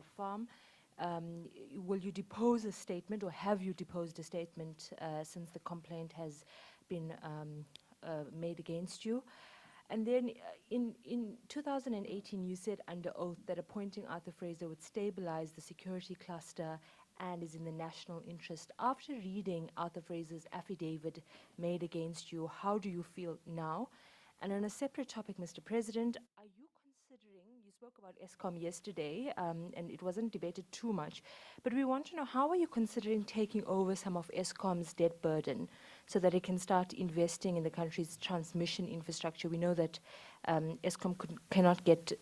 farm. Will you depose a statement, or have you deposed a statement since the complaint has been made against you? And then in 2018, you said under oath that appointing Arthur Fraser would stabilize the security cluster and is in the national interest. After reading Arthur Fraser's affidavit made against you, how do you feel now? And on a separate topic, Mr. President, are you considering, you spoke about Eskom yesterday, and it wasn't debated too much, but we want to know, how are you considering taking over some of Eskom's debt burden so that it can start investing in the country's transmission infrastructure? We know that Eskom cannot get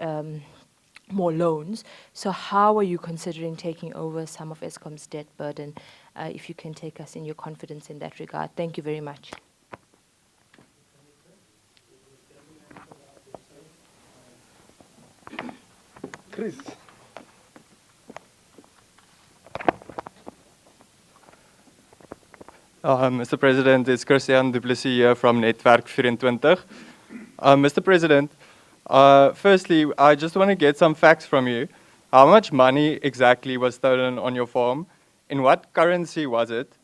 more loans. So how are you considering taking over some of Eskom's debt burden? If you can take us in your confidence in that regard. Thank you very much. Chris. Mr. President, it's Christian Du Plessis here from Netwerk 24. Mr. President, firstly, I just want to get some facts from you. How much money exactly was stolen on your farm? In what currency was it?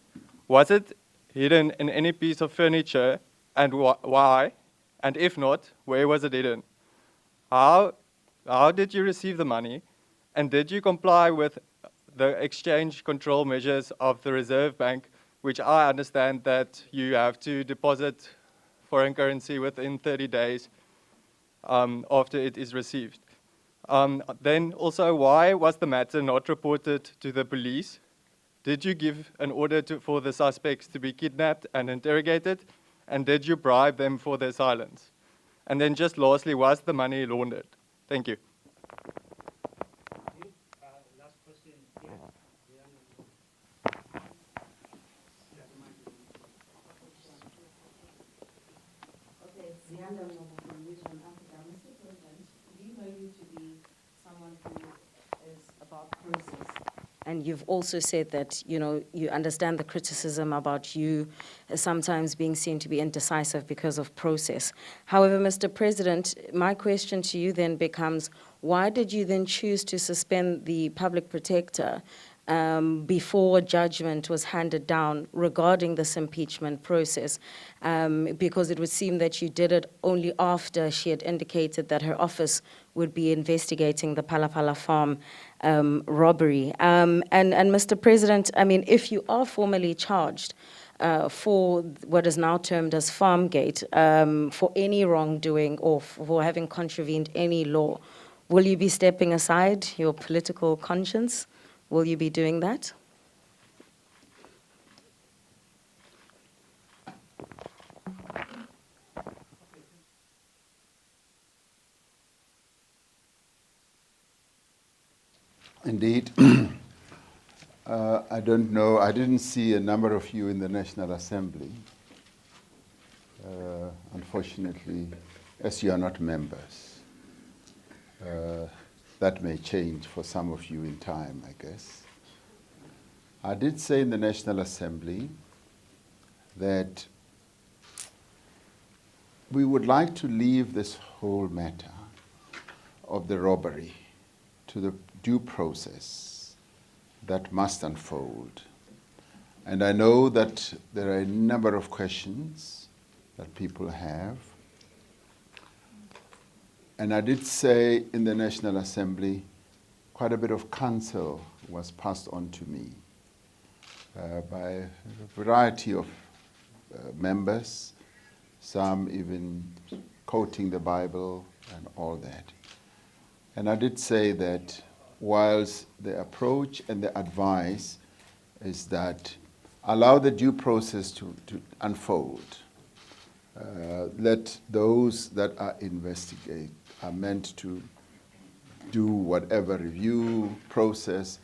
Was it hidden in any piece of furniture, and why? And if not, where was it hidden? How did you receive the money? And did you comply with the exchange control measures of the Reserve Bank, which I understand that you have to deposit foreign currency within 30 days after it is received? Then also, why was the matter not reported to the police? Did you give an order for the suspects to be kidnapped and interrogated? And did you bribe them for their silence? And then just lastly, was the money laundered? Thank you. Last question. Okay, Zianda from News on Africa. Mr. President, we know you to be someone who is about process. And you've also said that, you know, you understand the criticism about you sometimes being seen to be indecisive because of process. However, Mr. President, my question to you then becomes, why did you then choose to suspend the public protector before judgment was handed down regarding this impeachment process? Because it would seem that you did it only after she had indicated that her office would be investigating the Palapala farm robbery. And Mr. President, I mean, if you are formally charged for what is now termed as Farmgate, for any wrongdoing or for having contravened any law, will you be stepping aside your political conscience? Will you be doing that? Indeed. I don't know. I didn't see a number of you in the National Assembly, unfortunately, as you are not members. That may change for some of you in time, I guess. I did say in the National Assembly that we would like to leave this whole matter of the robbery to the due process that must unfold. And I know that there are a number of questions that people have. And I did say in the National Assembly, quite a bit of counsel was passed on to me by a variety of members, some even quoting the Bible and all that. And I did say that whilst the approach and the advice is that allow the due process to unfold, let those that are are meant to do whatever review process,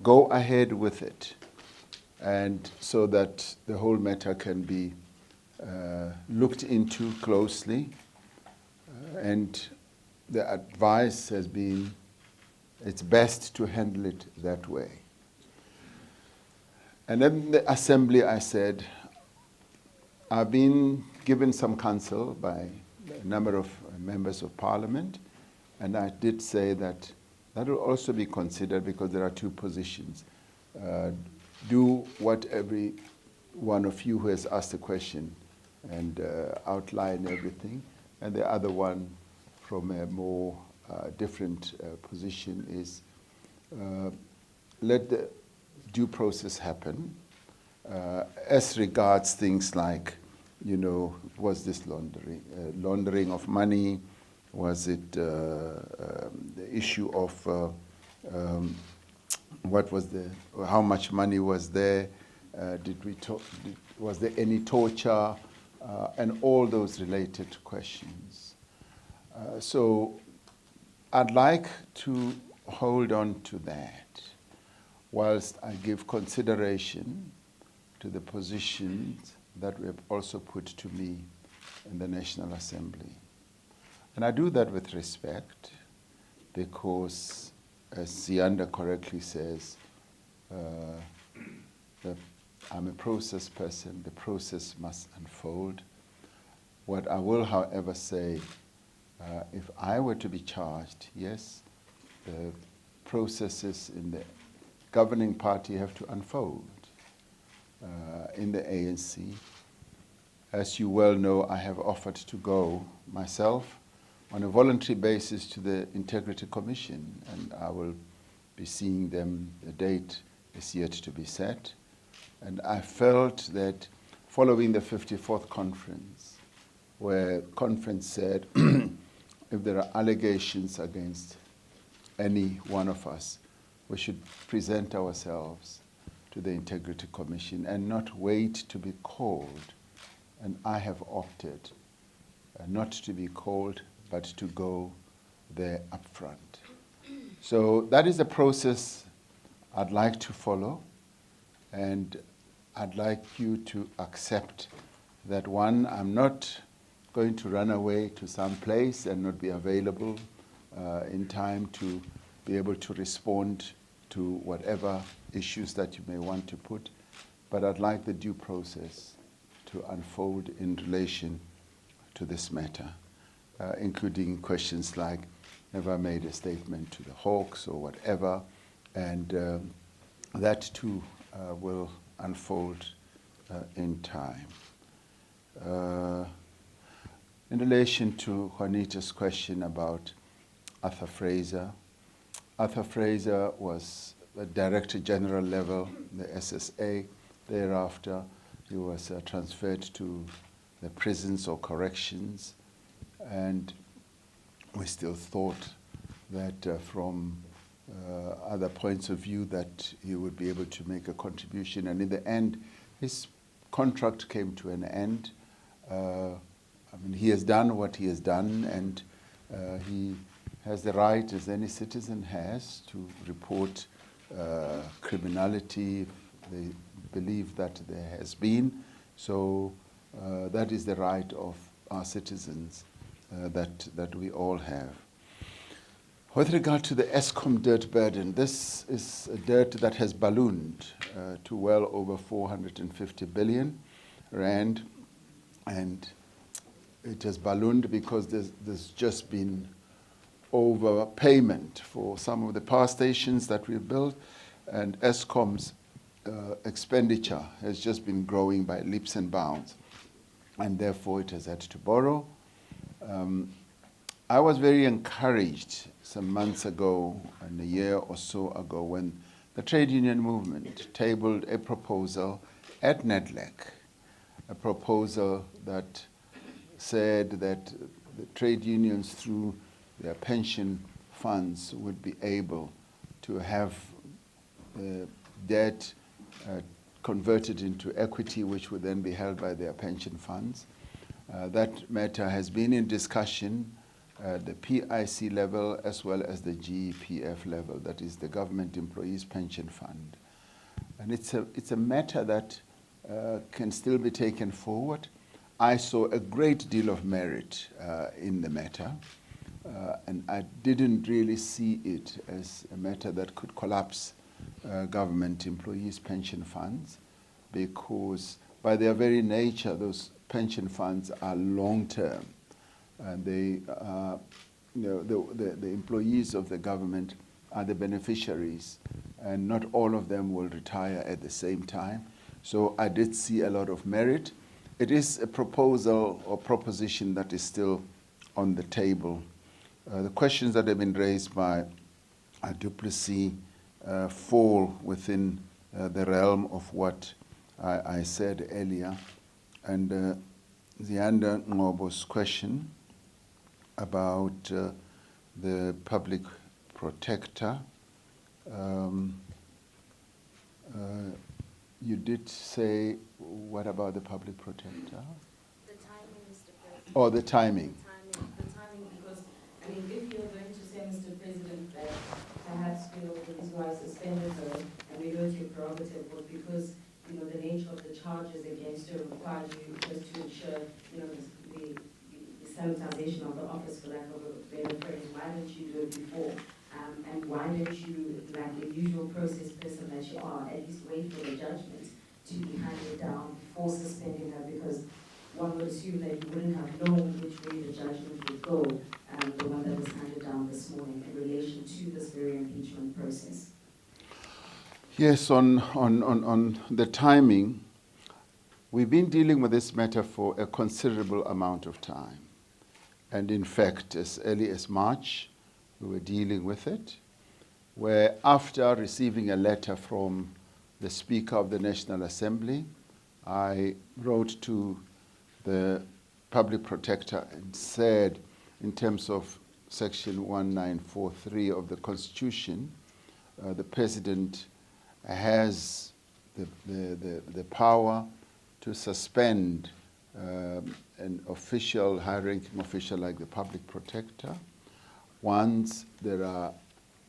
go ahead with it, and so that the whole matter can be looked into closely. And the advice has been, it's best to handle it that way. And in the assembly I said, I've been given some counsel by a number of members of parliament, and I did say that That will also be considered because there are two positions. Do what every one of you who has asked a question and outline everything. And the other one from a more different position is let the due process happen as regards things like, you know, was this laundering of money? Was it the issue of what was how much money was there? Was there any torture? And all those related questions. So I'd like to hold on to that whilst I give consideration to the positions that we have also put to me in the National Assembly. And I do that with respect because, as Zianda correctly says, I'm a process person. The process must unfold. What I will, however, say, if I were to be charged, yes, the processes in the governing party have to unfold in the ANC. As you well know, I have offered to go myself on a voluntary basis to the Integrity Commission, and I will be seeing them. The date is yet to be set. And I felt that following the 54th conference, where conference said, if there are allegations against any one of us, we should present ourselves to the Integrity Commission and not wait to be called. And I have opted not to be called, but to go there up front. So that is the process I'd like to follow. And I'd like you to accept that, one, I'm not going to run away to some place and not be available in time to be able to respond to whatever issues that you may want to put, but I'd like the due process to unfold in relation to this matter, including questions like, have I made a statement to the Hawks or whatever, and that too will unfold in time. In relation to Juanita's question about Arthur Fraser, Arthur Fraser was the Director General level, the SSA. Thereafter, he was transferred to the prisons or corrections, and we still thought that from other points of view that he would be able to make a contribution. And in the end, his contract came to an end. I mean, he has done what he has done, and he has the right, as any citizen has, to report criminality if they believe that there has been. So that is the right of our citizens that we all have. With regard to the Eskom dirt burden, this is a dirt that has ballooned to well over 450 billion rand, and it has ballooned because there's just been overpayment for some of the power stations that we've built, and Eskom's expenditure has just been growing by leaps and bounds, and therefore it has had to borrow. I was very encouraged some months ago, and a year or so ago, when the trade union movement tabled a proposal at NEDLEC, a proposal that said that the trade unions, through their pension funds, would be able to have debt converted into equity, which would then be held by their pension funds. That matter has been in discussion at the PIC level as well as the GEPF level, that is the Government Employees Pension Fund. And it's a matter that can still be taken forward. I saw a great deal of merit in the matter, and I didn't really see it as a matter that could collapse government employees' pension funds, because by their very nature, those pension funds are long-term, and they, the employees of the government are the beneficiaries, and not all of them will retire at the same time. So I did see a lot of merit. It is a proposal or proposition that is still on the table. The questions that have been raised by Du Plessis fall within the realm of what I said earlier. And Zianda Ngobo's question about the public protector, you did say, what about the public protector? The timing, Mr. President. Oh, the timing. The timing, because, I mean, if you're going to say, Mr. President, that perhaps, the reason why I suspended her, and we know it's your prerogative, was because, the nature of the charges against her required you just to ensure, the sanitization of the office, for lack of a better phrase. Why didn't you do it before? And why didn't you, like the usual process person that you are, at least wait for the judgment to be handed down before suspending her? Because one would assume that you wouldn't have known which way the judgment would go, the one that was handed down this morning in relation to this very impeachment process. Yes, on the timing, we've been dealing with this matter for a considerable amount of time. And in fact, as early as March, we were dealing with it, where after receiving a letter from the Speaker of the National Assembly, I wrote to the Public Protector and said, in terms of Section 1943 of the Constitution, the President has the power to suspend an official, high-ranking official like the Public Protector once there are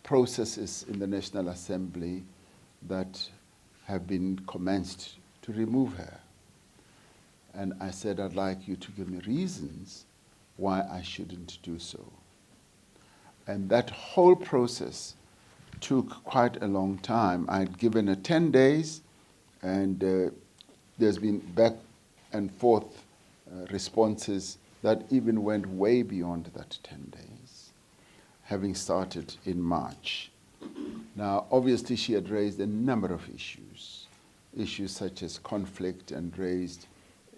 processes in the National Assembly that have been commenced to remove her. And I said, I'd like you to give me reasons why I shouldn't do so. And that whole process took quite a long time. I'd given her 10 days, and there's been back and forth responses that even went way beyond that 10 days, having started in March. Now, obviously, she had raised a number of issues such as conflict, and raised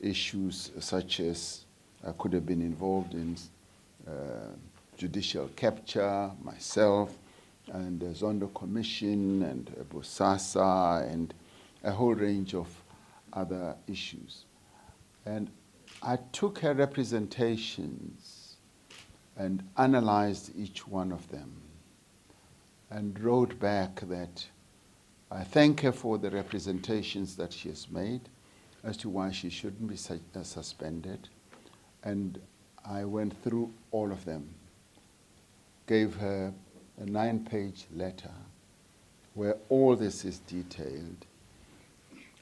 issues such as I could have been involved in judicial capture, myself, and the Zondo Commission, and Bosasa, and a whole range of other issues. And I took her representations and analyzed each one of them, and wrote back that I thank her for the representations that she has made as to why she shouldn't be suspended. And I went through all of them, gave her a 9-page letter where all this is detailed.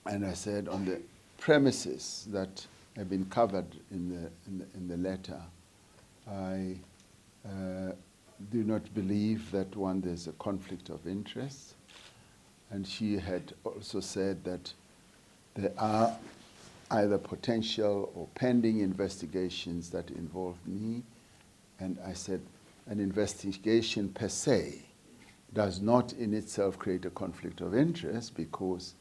And I said, on the premises that have been covered in the letter, I do not believe that, one, there's a conflict of interest. And she had also said that there are either potential or pending investigations that involve me. And I said, an investigation per se does not in itself create a conflict of interest, because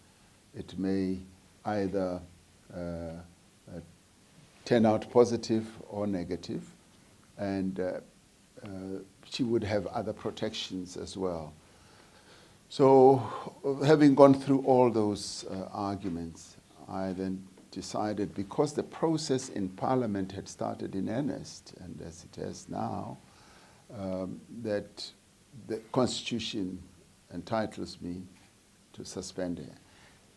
it may either turn out positive or negative, and she would have other protections as well. So, having gone through all those arguments, I then decided, because the process in Parliament had started in earnest, and as it has now, that the Constitution entitles me to suspend her.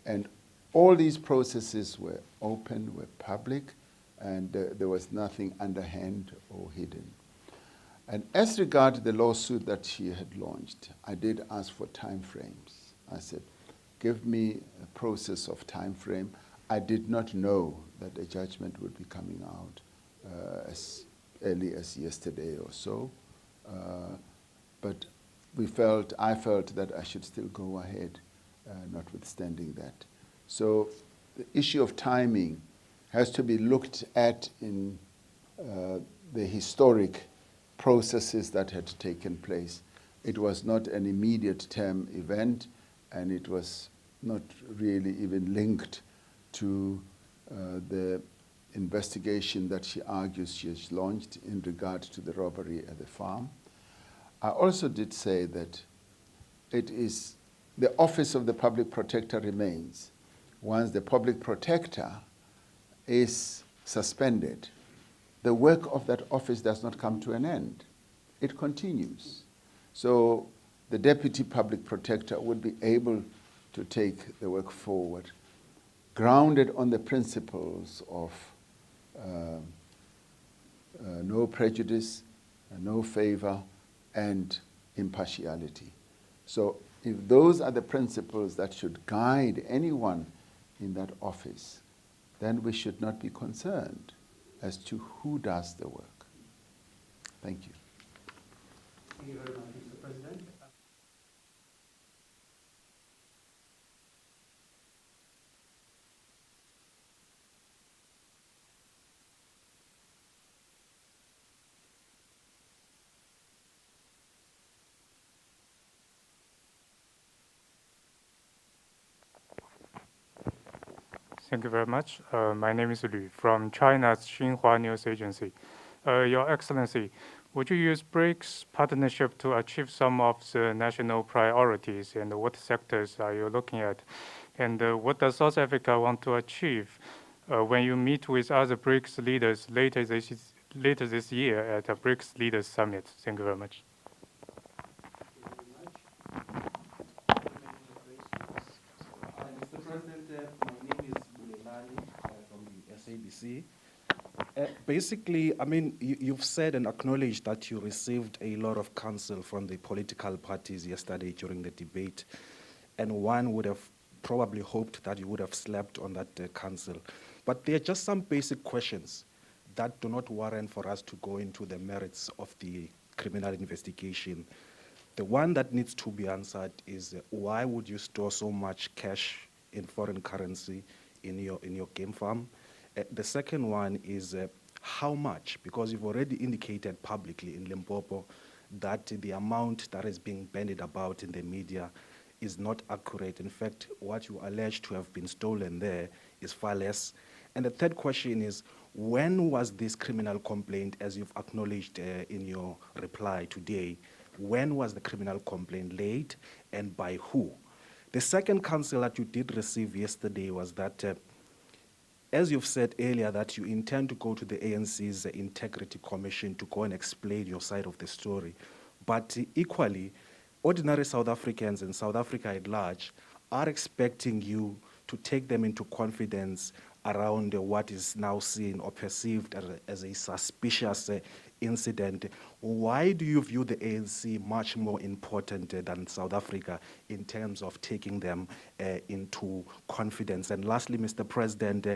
And all these processes were open, were public, and there was nothing underhand or hidden. And as regard the lawsuit that she had launched, I did ask for time frames. I said, give me a process of time frame. I did not know that a judgment would be coming out as early as yesterday or so. But I felt that I should still go ahead, notwithstanding that. So the issue of timing has to be looked at in the historic processes that had taken place it was not an immediate term event, and it was not really even linked to the investigation that she argues she has launched in regard to the robbery at the farm. I also did say that it is the office of the public protector remains. Once the public protector is suspended, the work of that office does not come to an end. It continues. So the deputy public protector will be able to take the work forward, grounded on the principles of no prejudice, no favor, and impartiality. So if those are the principles that should guide anyone in that office, then we should not be concerned as to who does the work. Thank you. Thank you very much, Mr. President. Thank you very much. My name is Lu from China's Xinhua News Agency. Your Excellency, would you use BRICS partnership to achieve some of the national priorities, and what sectors are you looking at? And what does South Africa want to achieve when you meet with other BRICS leaders later this year at a BRICS Leaders Summit? Thank you very much. Mr. President, my name is from the SABC. Basically, I mean, you've said and acknowledged that you received a lot of counsel from the political parties yesterday during the debate, and one would have probably hoped that you would have slept on that counsel. But there are just some basic questions that do not warrant for us to go into the merits of the criminal investigation. The one that needs to be answered is why would you store so much cash in foreign currency in your game farm? The second one is how much, because you've already indicated publicly in Limpopo that the amount that is being bandied about in the media is not accurate. In fact, what you allege to have been stolen there is far less. And the third question is, when was this criminal complaint, as you've acknowledged in your reply today, when was the criminal complaint laid and by who? The second counsel that you did receive yesterday was that, as you've said earlier, that you intend to go to the ANC's Integrity Commission to go and explain your side of the story. But equally, ordinary South Africans and South Africa at large are expecting you to take them into confidence around what is now seen or perceived as a suspicious incident. Why do you view the ANC much more important than South Africa in terms of taking them into confidence? And lastly, Mr. President,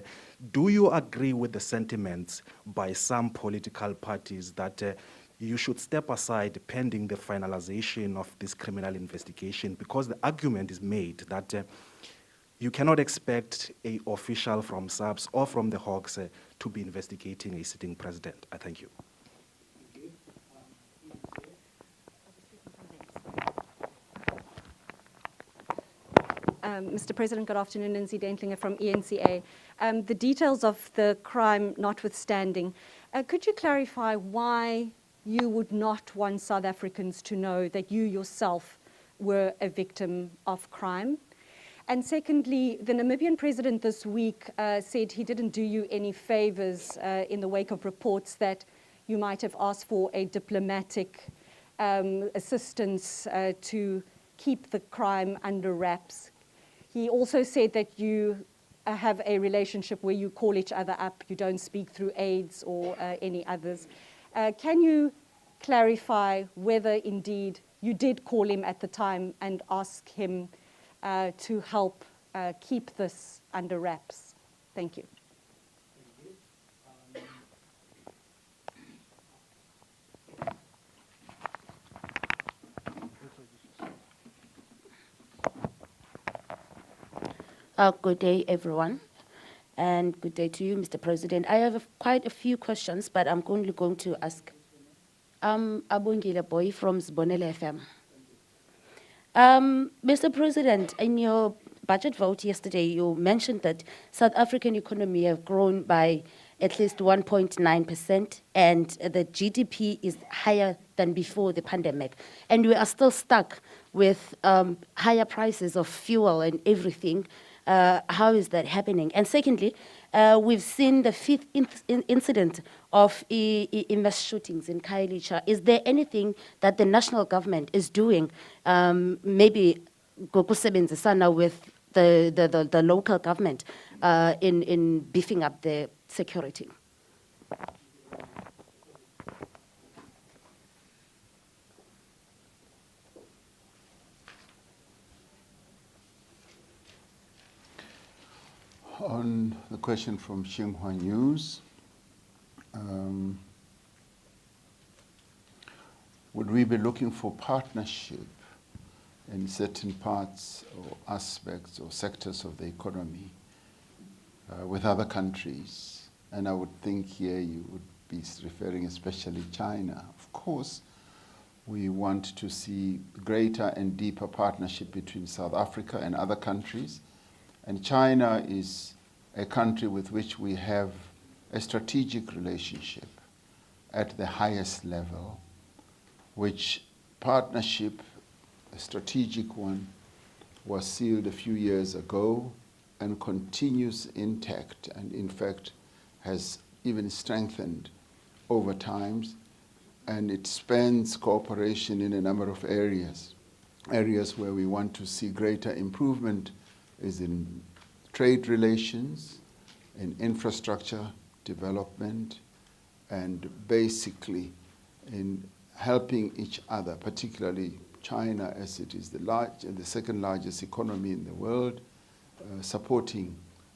do you agree with the sentiments by some political parties that you should step aside pending the finalization of this criminal investigation? Because the argument is made that you cannot expect an official from SABC or from the Hawks to be investigating a sitting president. I thank you. Mr. President, good afternoon. Lindsay Dentlinger from ENCA. The details of the crime notwithstanding, could you clarify why you would not want South Africans to know that you yourself were a victim of crime? And secondly, the Namibian president this week said he didn't do you any favors in the wake of reports that you might have asked for a diplomatic assistance to keep the crime under wraps. He also said that you have a relationship where you call each other up, you don't speak through aides or any others. Can you clarify whether indeed you did call him at the time and ask him to help keep this under wraps? Thank you. Good day, everyone, and good day to you, Mr. President. I have quite a few questions, but I'm only going to ask. Abongile Boy from Zbonele FM. Mr. President, in your budget vote yesterday, you mentioned that South African economy have grown by at least 1.9%, and the GDP is higher than before the pandemic. And we are still stuck with higher prices of fuel and everything. How is that happening? And secondly, we've seen the fifth incident of mass shootings in Khayelitsha. Is there anything that the national government is doing, maybe gokusebenzisana with the local government in beefing up the security? On the question from Xinhua News, would we be looking for partnership in certain parts or aspects or sectors of the economy with other countries? And I would think here you would be referring especially China. Of course, we want to see greater and deeper partnership between South Africa and other countries. And China is a country with which we have a strategic relationship at the highest level, which partnership, a strategic one, was sealed a few years ago and continues intact, and in fact has even strengthened over times, and it spans cooperation in a number of areas. Areas where we want to see greater improvement is in trade relations, in infrastructure development, and basically in helping each other, particularly China, as it is the second largest economy in the world, supporting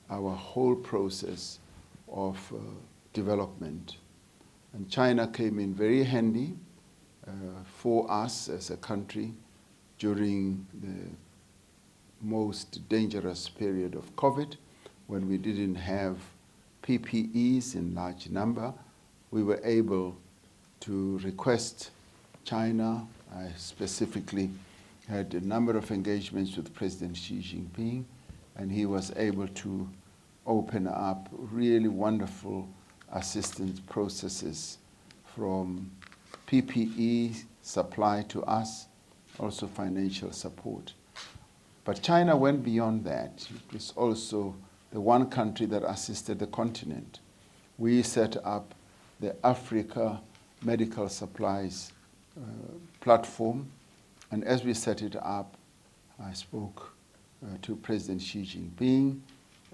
our whole process of development. And China came in very handy for us as a country during the most dangerous period of COVID, when we didn't have PPEs in large number. We were able to request China. I specifically had a number of engagements with President Xi Jinping, and he was able to open up really wonderful assistance processes, from PPE supply to us, also financial support. But China went beyond that. It was also the one country that assisted the continent. We set up the Africa Medical Supplies platform, and as we set it up, I spoke to President Xi Jinping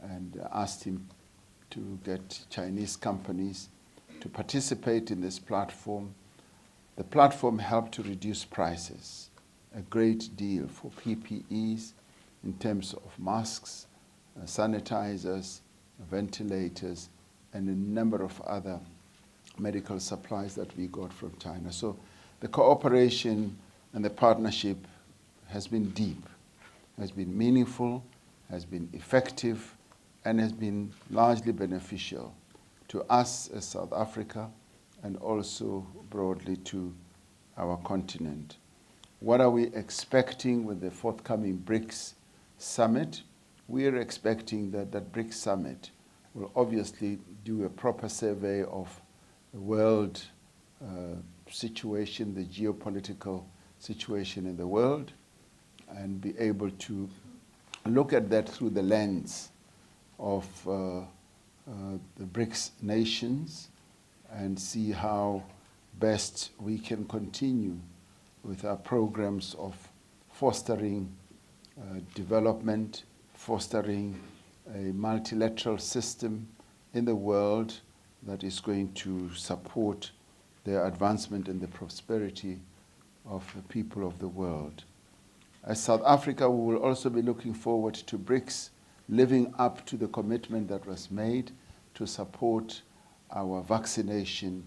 and asked him to get Chinese companies to participate in this platform. The platform helped to reduce prices a great deal for PPEs in terms of masks, sanitizers, ventilators, and a number of other medical supplies that we got from China. So the cooperation and the partnership has been deep, has been meaningful, has been effective, and has been largely beneficial to us as South Africa and also broadly to our continent. What are we expecting with the forthcoming BRICS summit? We are expecting that that BRICS summit will obviously do a proper survey of the world situation, the geopolitical situation in the world, and be able to look at that through the lens of the BRICS nations and see how best we can continue with our programs of fostering development, fostering a multilateral system in the world that is going to support the advancement and the prosperity of the people of the world. As South Africa, we will also be looking forward to BRICS living up to the commitment that was made to support our vaccination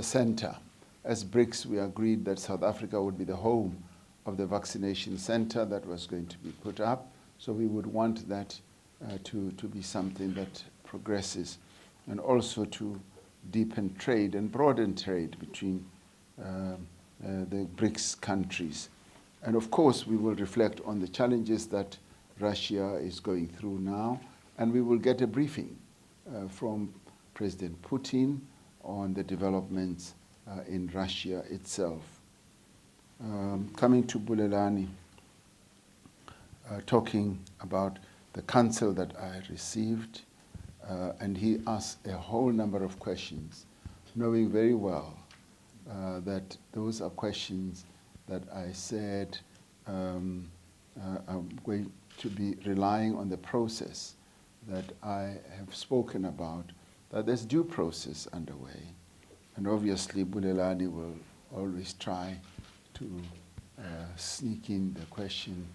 center. As BRICS, we agreed that South Africa would be the home of the vaccination center that was going to be put up. So we would want that to be something that progresses, and also to deepen trade and broaden trade between the BRICS countries. And of course, we will reflect on the challenges that Russia is going through now, and we will get a briefing from President Putin on the developments in Russia itself. Coming to Bulelani, talking about the counsel that I received, and he asked a whole number of questions, knowing very well that those are questions that I said I'm going to be relying on the process that I have spoken about, that there's due process underway. And obviously, Bulelani will always try to sneak in the question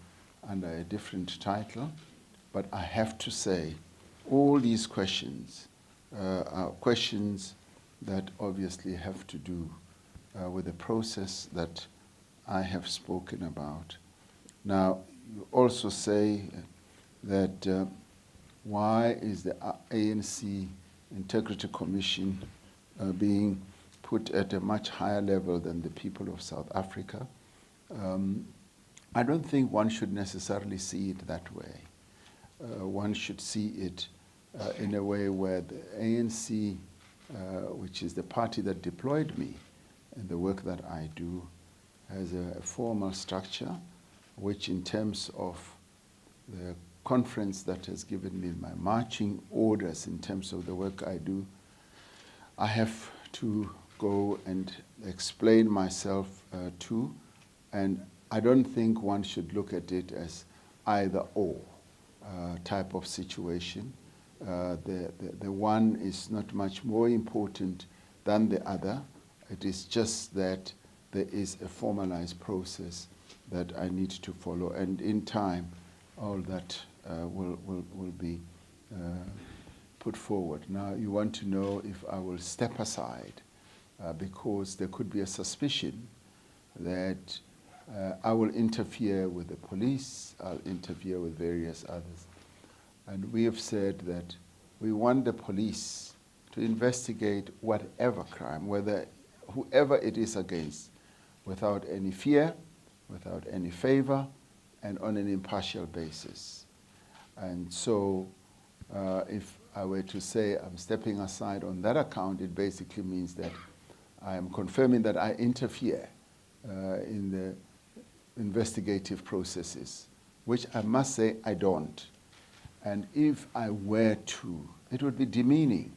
under a different title. But I have to say, all these questions are questions that obviously have to do with the process that I have spoken about. Now, you also say that why is the ANC Integrity Commission being put at a much higher level than the people of South Africa? I don't think one should necessarily see it that way. One should see it in a way where the ANC, which is the party that deployed me in the work that I do, has a formal structure, which in terms of the conference that has given me my marching orders in terms of the work I do, I have to go and explain myself to, and I don't think one should look at it as either or type of situation. The one is not much more important than the other. It is just that there is a formalized process that I need to follow, and in time, all that will be put forward. Now, you want to know if I will step aside because there could be a suspicion that I will interfere with the police, I'll interfere with various others. And we have said that we want the police to investigate whatever crime, whether whoever it is against, without any fear, without any favor, and on an impartial basis. And so if I were to say I'm stepping aside on that account, it basically means that I am confirming that I interfere in the investigative processes, which I must say I don't. And if I were to, it would be demeaning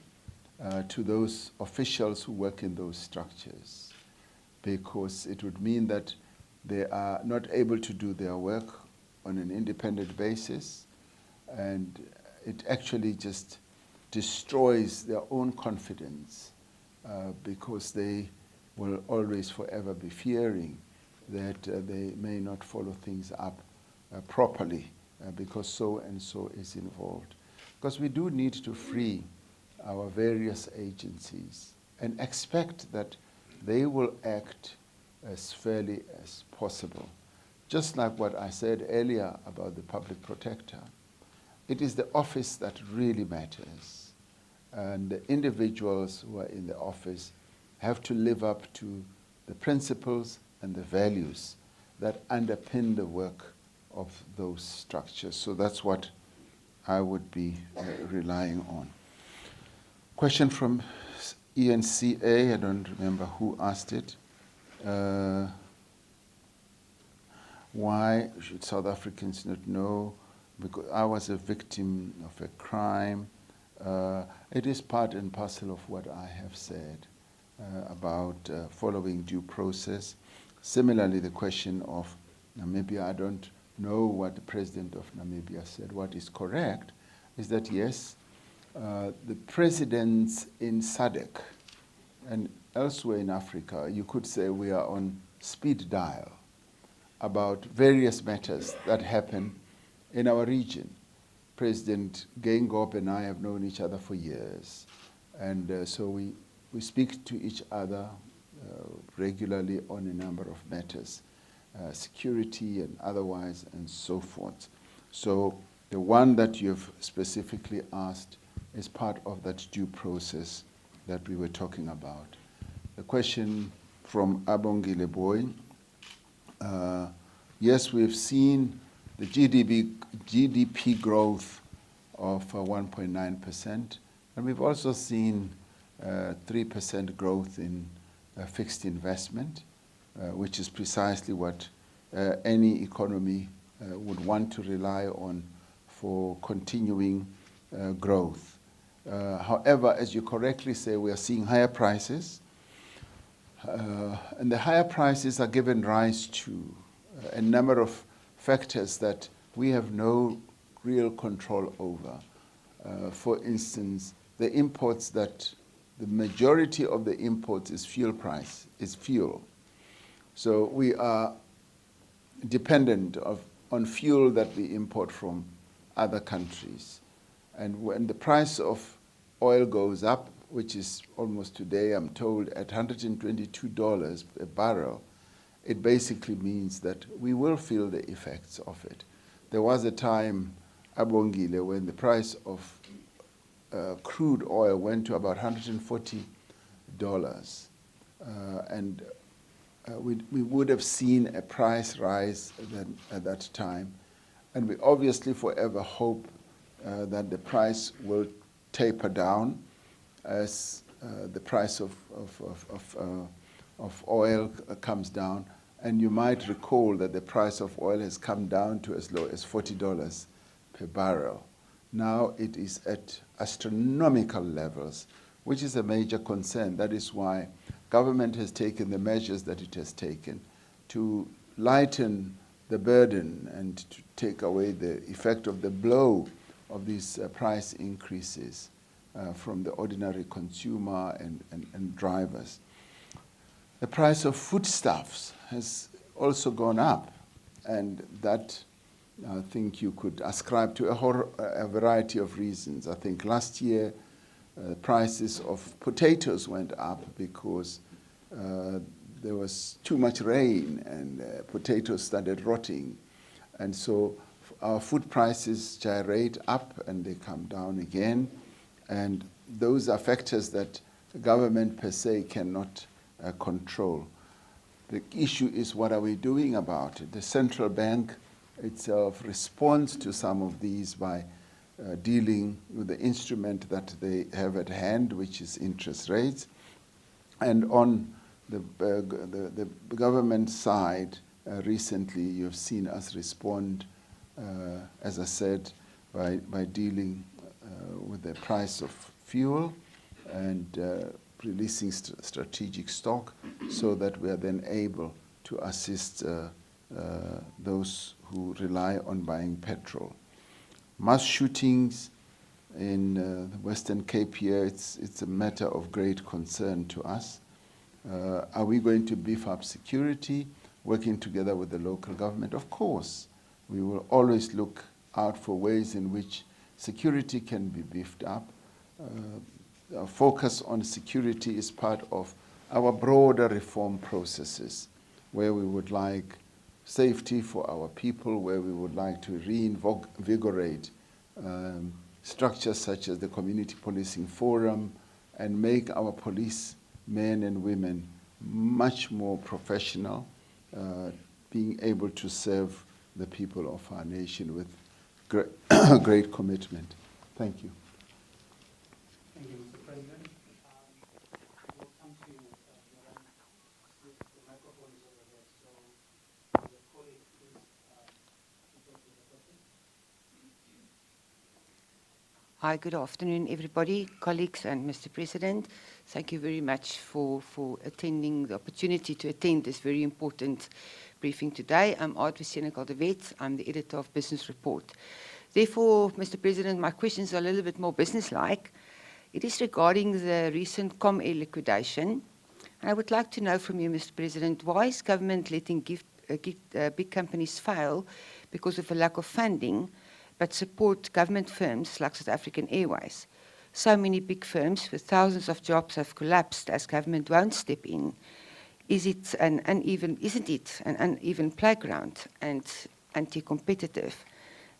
to those officials who work in those structures, because it would mean that they are not able to do their work on an independent basis, and it actually just destroys their own confidence because they will always forever be fearing that they may not follow things up properly because so and so is involved. Because we do need to free our various agencies and expect that they will act as fairly as possible. Just like what I said earlier about the public protector, it is the office that really matters. And the individuals who are in the office have to live up to the principles and the values that underpin the work of those structures. So that's what I would be relying on. Question from ENCA, I don't remember who asked it. Why should South Africans not know? Because I was a victim of a crime. It is part and parcel of what I have said about following due process. Similarly, the question of Namibia, I don't know what the president of Namibia said. What is correct is that, yes, the presidents in SADC and elsewhere in Africa, you could say we are on speed dial about various matters that happen in our region. President Geingob and I have known each other for years. And so we speak to each other regularly on a number of matters, security and otherwise and so forth. So the one that you've specifically asked is part of that due process that we were talking about. The question from Abongile Boy, yes, we've seen the GDP growth of 1.9%, and we've also seen 3% growth in fixed investment, which is precisely what any economy would want to rely on for continuing growth. However, as you correctly say, we are seeing higher prices, and the higher prices are given rise to a number of factors that we have no real control over. For instance, the imports that the majority of the imports is fuel. So we are dependent on fuel that we import from other countries. And when the price of oil goes up, which is almost today, I'm told, at $122 a barrel, it basically means that we will feel the effects of it. There was a time, Abongile, when the price of crude oil went to about $140, and we would have seen a price rise at that time. And we obviously forever hope that the price will taper down as the price of oil comes down. And you might recall that the price of oil has come down to as low as $40 per barrel. Now it is at astronomical levels, which is a major concern. That is why government has taken the measures that it has taken to lighten the burden and to take away the effect of the blow of these price increases from the ordinary consumer and drivers. The price of foodstuffs has also gone up, and that I think you could ascribe to a variety of reasons. I think last year prices of potatoes went up because there was too much rain and potatoes started rotting. And so our food prices gyrate up and they come down again. And those are factors that the government per se cannot control. The issue is, what are we doing about it? The central bank itself responds to some of these by dealing with the instrument that they have at hand, which is interest rates. And on the government side, recently you've seen us respond, as I said, by dealing with the price of fuel and releasing strategic stock so that we are then able to assist those who rely on buying petrol. Mass shootings in the Western Cape here, it's a matter of great concern to us. Are we going to beef up security, working together with the local government? Of course. We will always look out for ways in which security can be beefed up. Our focus on security is part of our broader reform processes, where we would like safety for our people, where we would like to reinvigorate structures such as the Community Policing Forum and make our police men and women much more professional, being able to serve the people of our nation with great commitment. Thank you. Thank you, Mr. President. We'll come to you, Madam. The microphone is over there, so the colleague, please, take the question. Hi, good afternoon, everybody, colleagues and Mr. President. Thank you very much for attending, the opportunity to attend this very important briefing today. I'm Audrey Senegal de Wet. I'm the editor of Business Report. Therefore, Mr. President, my questions are a little bit more business-like. It is regarding the recent ComAir liquidation. And I would like to know from you, Mr. President, why is government letting big companies fail because of a lack of funding, but support government firms like South African Airways? So many big firms with thousands of jobs have collapsed as government won't step in. Isn't it an uneven playground and anti-competitive?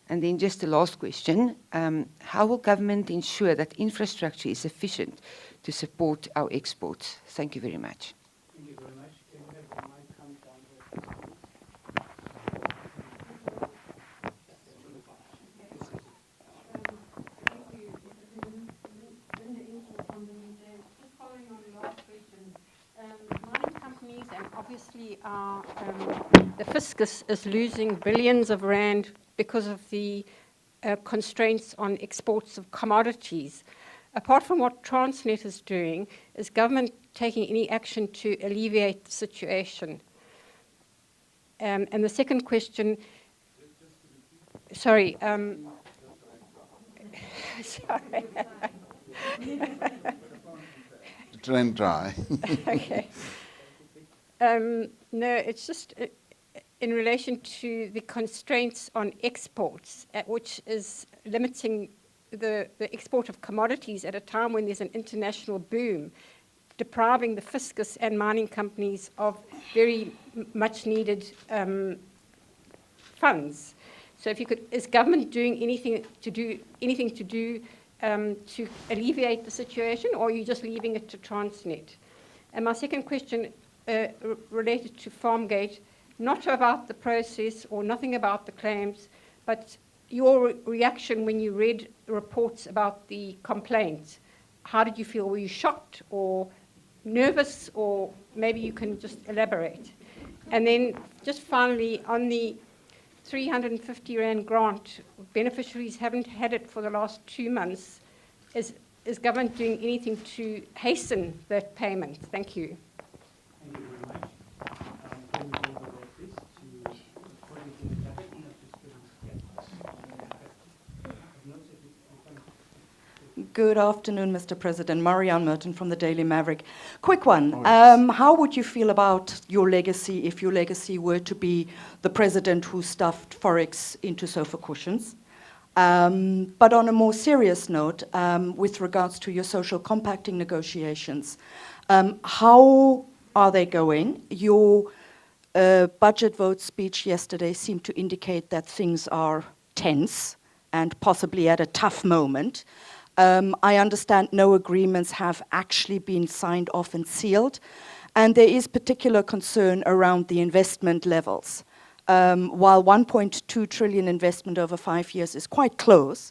And then just the last question, how will government ensure that infrastructure is sufficient to support our exports? Thank you very much. Thank you very much. Can we have the mic come down here? obviously the fiscus is losing billions of rand because of the constraints on exports of commodities. Apart from what Transnet is doing, is government taking any action to alleviate the situation? And the second question, sorry. Sorry. Trend dry. Okay. No, it's just in relation to the constraints on exports, which is limiting the export of commodities at a time when there's an international boom, depriving the fiscus and mining companies of very much needed funds. So if you could, is government doing anything to alleviate the situation, or are you just leaving it to Transnet? And my second question related to Farmgate, not about the process or nothing about the claims, but your reaction when you read reports about the complaint. How did you feel? Were you shocked or nervous, or maybe you can just elaborate? And then just finally, on the 350 Rand grant, beneficiaries haven't had it for the last 2 months. Is government doing anything to hasten that payment? Thank you. Thank you very much. Can we go over there, please, to according to the jacket, not just Good afternoon, Mr. President. Marianne Merton from the Daily Maverick. Quick one. How would you feel about your legacy if your legacy were to be the president who stuffed Forex into sofa cushions? But on a more serious note, with regards to your social compacting negotiations, how are they going? Your budget vote speech yesterday seemed to indicate that things are tense and possibly at a tough moment. I understand no agreements have actually been signed off and sealed, and there is particular concern around the investment levels. While 1.2 trillion investment over 5 years is quite close,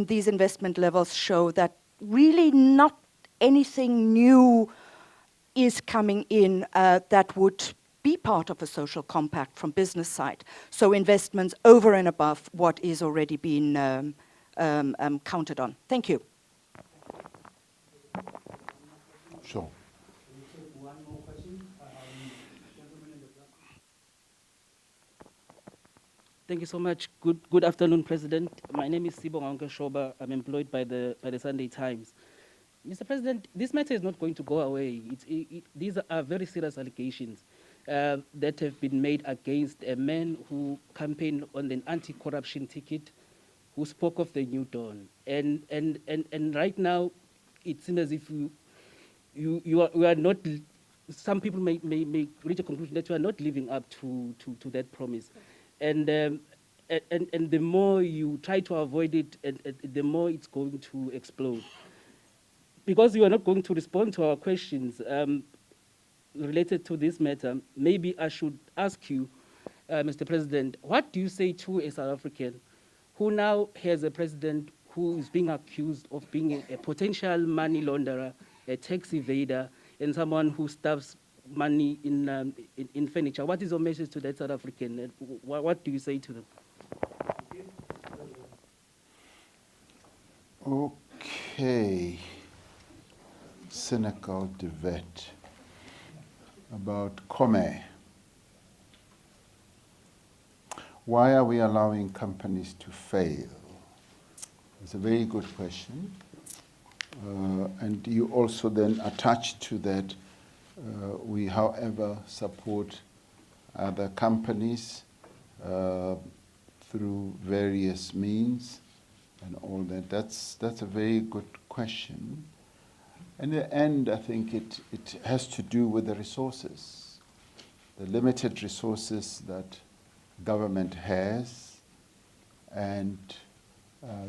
these investment levels show that really not anything new is coming in that would be part of a social compact from business side. So investments over and above what is already been counted on. Thank you. Sure. Can we take one more question? Gentleman in the black. Thank you so much. Good afternoon, President. My name is Sibonga Shoba. I'm employed by the Sunday Times. Mr. President, this matter is not going to go away. These are very serious allegations that have been made against a man who campaigned on an anti-corruption ticket, who spoke of the new dawn. And right now, it seems as if you are not. Some people may reach a conclusion that you are not living up to that promise. And the more you try to avoid it, the more it's going to explode. Because you are not going to respond to our questions related to this matter, maybe I should ask you, Mr. President, what do you say to a South African who now has a president who is being accused of being a potential money launderer, a tax evader, and someone who stuffs money in furniture? What is your message to that South African? What do you say to them? Okay. Cynical debate about Kome. Why are we allowing companies to fail? It's a very good question. And you also then attach to that, we, however, support other companies through various means and all that. That's a very good question. In the end, I think it has to do with the resources, the limited resources that government has, and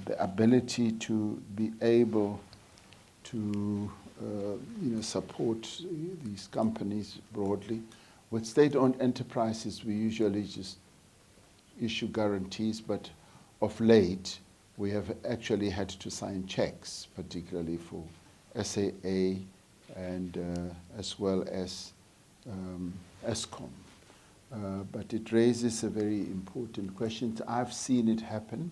the ability to be able to support these companies broadly. With state-owned enterprises, we usually just issue guarantees, but of late, we have actually had to sign checks, particularly for SAA and as well as Eskom. But it raises a very important question. I've seen it happen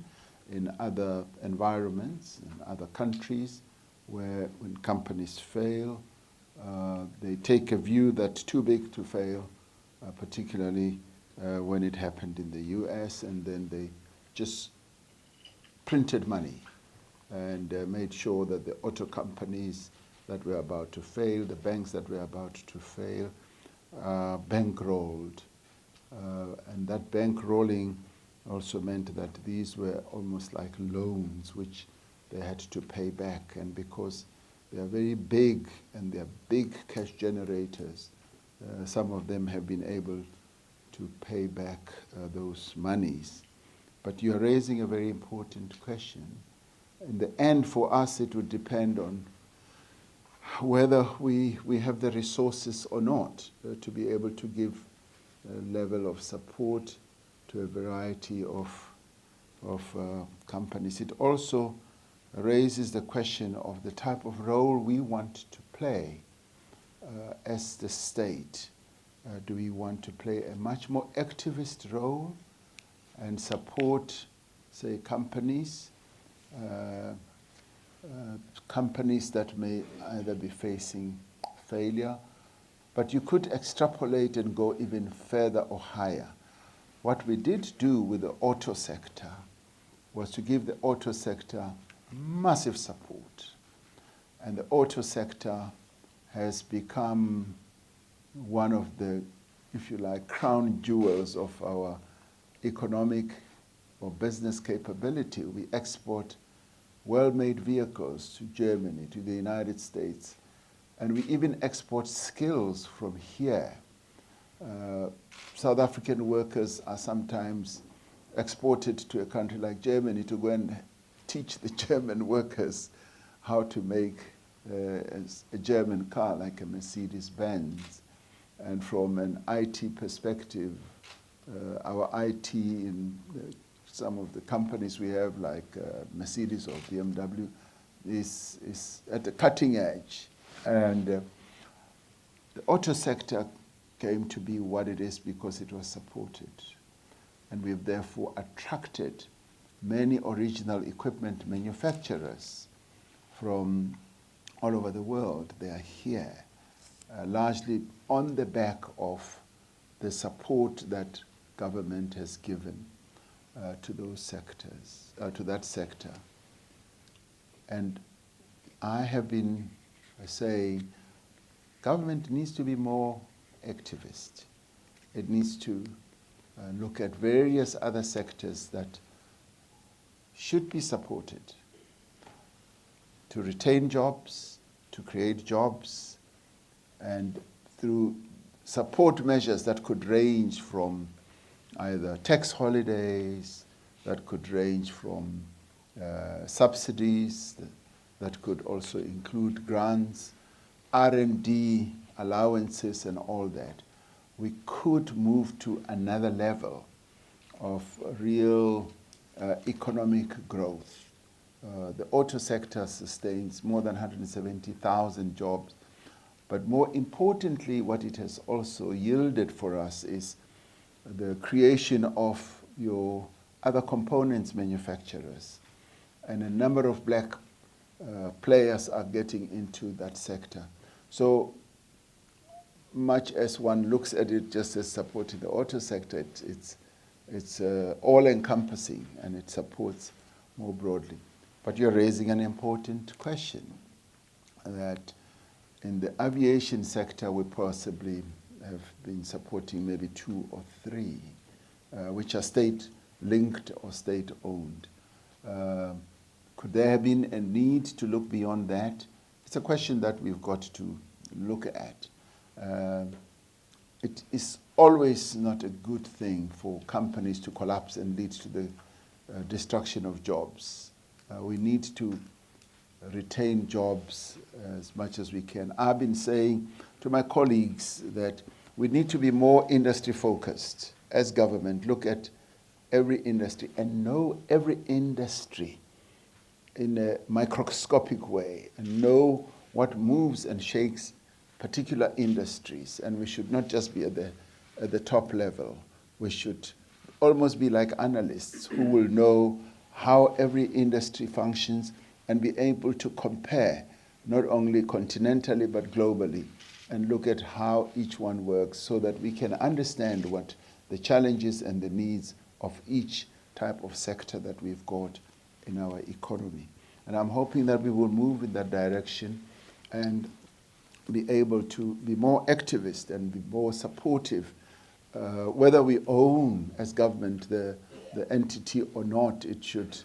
in other environments, in other countries, where when companies fail, they take a view that's too big to fail, particularly when it happened in the US, and then they just printed money and made sure that the auto companies that were about to fail, the banks that were about to fail, bankrolled. And that bankrolling also meant that these were almost like loans which they had to pay back. And because they are very big and they are big cash generators, some of them have been able to pay back those monies. But you're raising a very important question. In the end, for us, it would depend on whether we have the resources or not to be able to give a level of support to a variety of companies. It also raises the question of the type of role we want to play as the state. Do we want to play a much more activist role and support, say, companies that may either be facing failure, but you could extrapolate and go even further or higher. What we did do with the auto sector was to give the auto sector massive support. And the auto sector has become one of the, if you like, crown jewels of our economic or business capability. We export well-made vehicles to Germany, to the United States, and we even export skills from here. South African workers are sometimes exported to a country like Germany to go and teach the German workers how to make a German car like a Mercedes-Benz. And from an IT perspective, our IT in some of the companies we have, like Mercedes or BMW, is at the cutting edge. And the auto sector came to be what it is because it was supported. And we've therefore attracted many original equipment manufacturers from all over the world. They are here, largely on the back of the support that government has given to those sectors, to that sector. And I have been saying government needs to be more activist. It needs to look at various other sectors that should be supported to retain jobs, to create jobs, and through support measures that could range from either tax holidays, that could range from subsidies, that could also include grants, R&D allowances and all that. We could move to another level of real economic growth. The auto sector sustains more than 170,000 jobs. But more importantly, what it has also yielded for us is the creation of your other components manufacturers. And a number of black players are getting into that sector. So much as one looks at it just as supporting the auto sector, it's all-encompassing and it supports more broadly. But you're raising an important question that in the aviation sector, we possibly have been supporting maybe 2 or 3, which are state-linked or state-owned. Could there have been a need to look beyond that? It's a question that we've got to look at. It is always not a good thing for companies to collapse and lead to the destruction of jobs. We need to retain jobs as much as we can. I've been saying to my colleagues that we need to be more industry-focused as government, look at every industry and know every industry in a microscopic way and know what moves and shakes particular industries, and we should not just be at the top level. We should almost be like analysts who will know how every industry functions and be able to compare, not only continentally but globally, and look at how each one works so that we can understand what the challenges and the needs of each type of sector that we've got in our economy. And I'm hoping that we will move in that direction and be able to be more activist and be more supportive, whether we own as government the entity or not. It should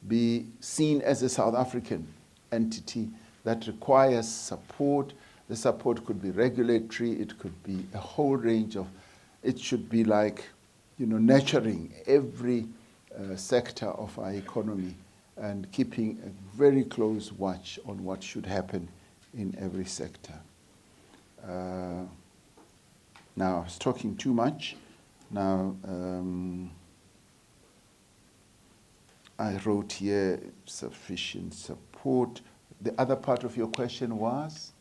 be seen as a South African entity that requires support. The support could be regulatory, it could be a whole range of, it should be like, nurturing every sector of our economy and keeping a very close watch on what should happen in every sector. Now, I was talking too much. Now, I wrote here sufficient support. The other part of your question was?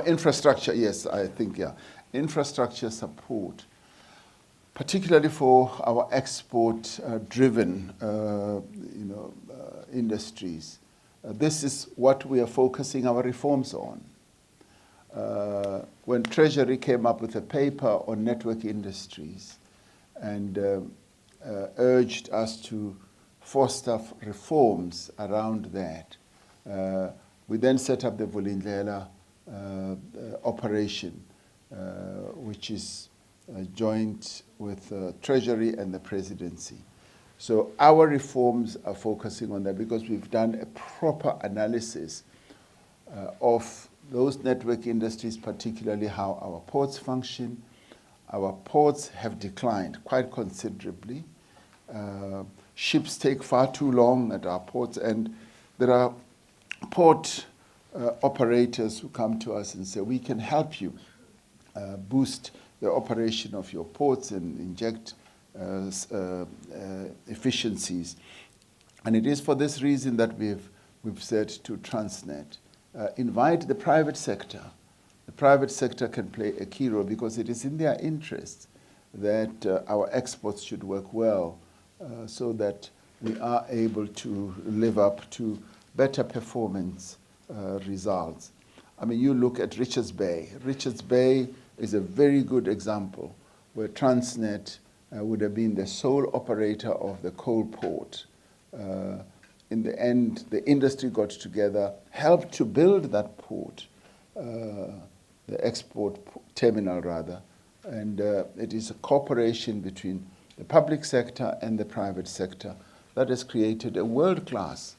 Infrastructure, yes, I think, yeah. Infrastructure support, particularly for our export-driven, industries. This is what we are focusing our reforms on. When Treasury came up with a paper on network industries and urged us to foster reforms around that, we then set up the Vulindlela operation, which is joint with Treasury and the Presidency. So our reforms are focusing on that because we've done a proper analysis of those network industries, particularly how our ports function. Our ports have declined quite considerably. Ships take far too long at our ports, and there are port operators who come to us and say, we can help you boost the operation of your ports and inject efficiencies. And it is for this reason that we've said to Transnet, invite the private sector. The private sector can play a key role because it is in their interest that our exports should work well so that we are able to live up to better performance results. I mean, you look at Richards Bay. Richards Bay is a very good example where Transnet would have been the sole operator of the coal port. In the end, the industry got together, helped to build that port, the export terminal rather, and it is a cooperation between the public sector and the private sector that has created a world-class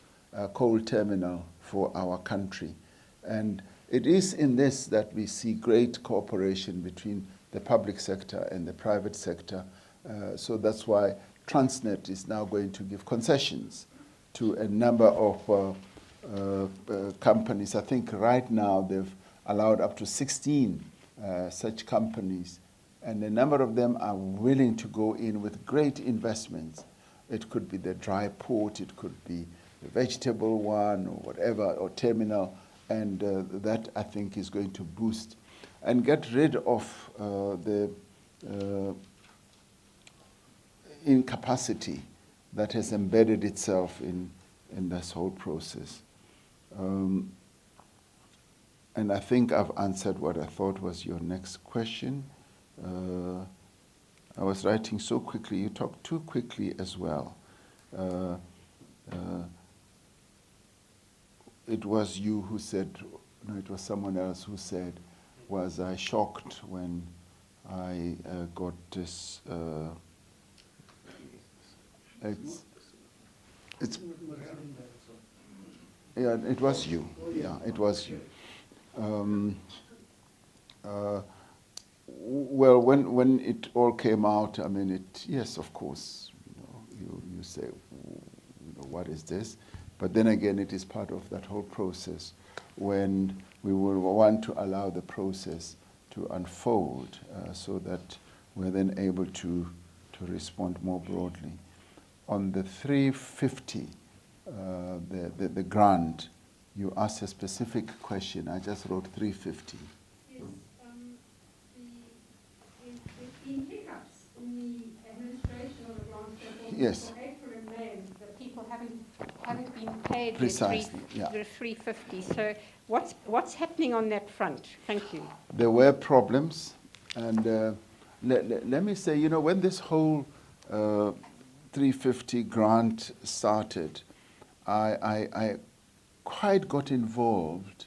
coal terminal for our country. And it is in this that we see great cooperation between the public sector and the private sector. So that's why Transnet is now going to give concessions to a number of companies. I think right now they've allowed up to 16 such companies, and a number of them are willing to go in with great investments. It could be the dry port, it could be the vegetable one, or whatever, or terminal, and that I think is going to boost and get rid of the incapacity that has embedded itself in this whole process. And I think I've answered what I thought was your next question. I was writing so quickly, you talked too quickly as well. It was you who said, no, it was someone else who said, was I shocked when I got this, yeah, it was you. Yeah, it was you. Well, when it all came out, I mean, yes, of course, you say, what is this? But then again, it is part of that whole process when we will want to allow the process to unfold so that we're then able to respond more broadly. On the 350, the grant, You asked a specific question. I just wrote 350. Yes, the hiccups in the administration of the grant proposal Yes. for April and May, the people haven't been paid Precisely, their 350. So what's happening on that front? Thank you. There were problems, and let me say, when this whole 350 grant started, I quite got involved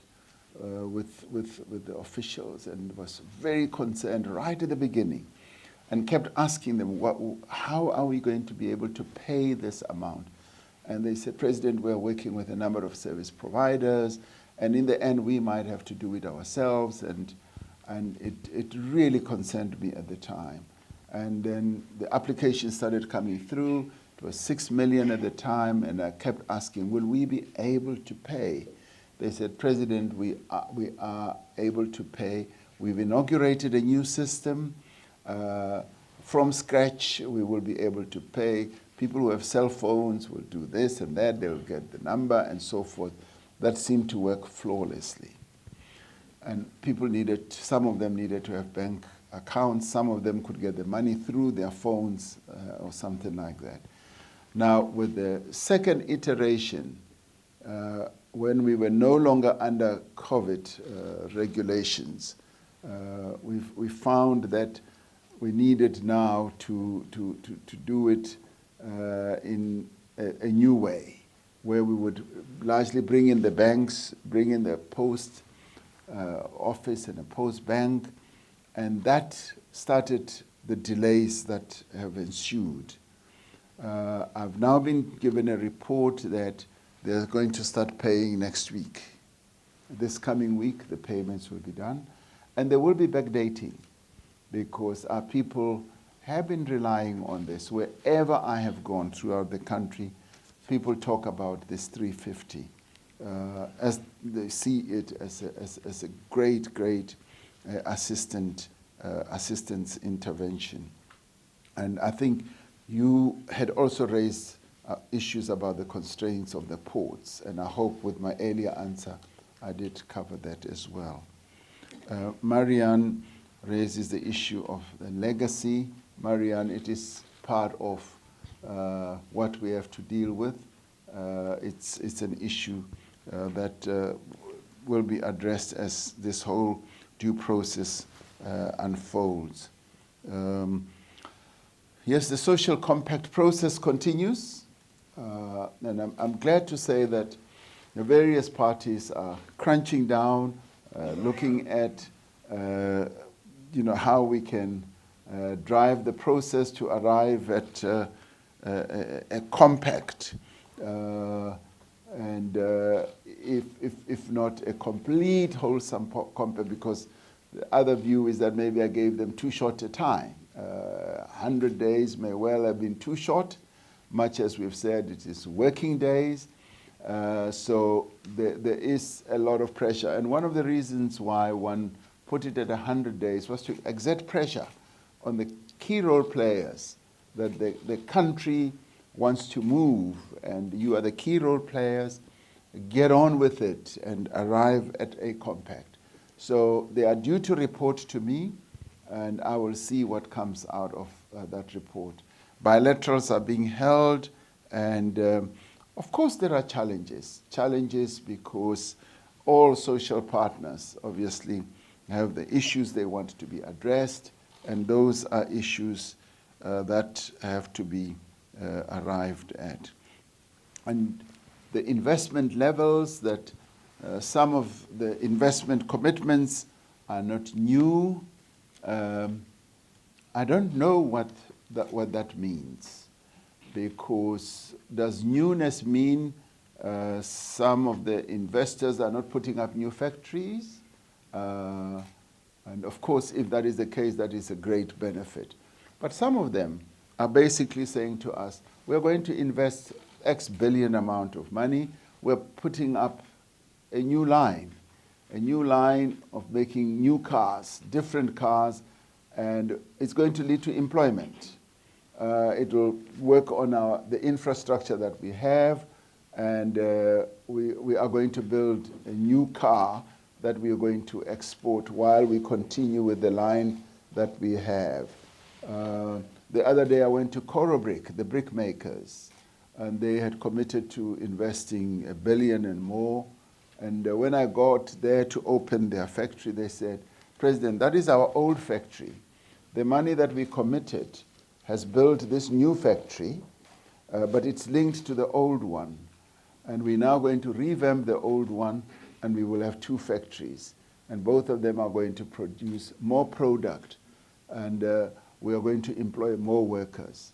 with the officials and was very concerned right at the beginning, and kept asking them, how are we going to be able to pay this amount? And they said, President, we're working with a number of service providers, and in the end we might have to do it ourselves, and it really concerned me at the time. And then the application started coming through. It was 6 million at the time, and I kept asking, will we be able to pay? They said, President, we are able to pay. We've inaugurated a new system. From scratch, we will be able to pay. People who have cell phones will do this and that. They'll get the number and so forth. That seemed to work flawlessly. And people some of them needed to have bank accounts. Some of them could get the money through their phones or something like that. Now, with the second iteration, when we were no longer under COVID regulations, we found that we needed now to do it in a new way, where we would largely bring in the banks, bring in the post office and a post bank, and that started the delays that have ensued. I've now been given a report that they're going to start paying next week. This coming week, the payments will be done. And there will be backdating, because our people have been relying on this. Wherever I have gone throughout the country, people talk about this 350 as they see it as a great assistance intervention. And I think you had also raised issues about the constraints of the ports, and I hope with my earlier answer I did cover that as well. Marianne raises the issue of the legacy. Marianne, it is part of what we have to deal with. It's an issue that will be addressed as this whole due process unfolds. Yes, the social compact process continues, and I'm glad to say that the various parties are crunching down, looking at how we can drive the process to arrive at a compact, and if not a complete wholesome compact, because the other view is that maybe I gave them too short a time. 100 days may well have been too short, much as we've said it is working days. So there is a lot of pressure. And one of the reasons why one put it at 100 days was to exert pressure on the key role players, that the country wants to move, and you are the key role players, get on with it and arrive at a compact. So they are due to report to me, and I will see what comes out of that report. Bilaterals are being held, and of course there are challenges. Challenges because all social partners obviously have the issues they want to be addressed, and those are issues that have to be arrived at. And the investment levels, that some of the investment commitments are not new. I don't know what that means, because does newness mean some of the investors are not putting up new factories? And of course, if that is the case, that is a great benefit. But some of them are basically saying to us, we're going to invest X billion amount of money. We're putting up a new line of making new cars, different cars, and it's going to lead to employment. It will work on the infrastructure that we have, and we are going to build a new car that we are going to export while we continue with the line that we have. The other day I went to Corobrick, the brick makers, and they had committed to investing $1 billion and more. And when I got there to open their factory, they said, President, that is our old factory. The money that we committed has built this new factory, but it's linked to the old one. And we're now going to revamp the old one, and we will have 2 factories. And both of them are going to produce more product, and we are going to employ more workers.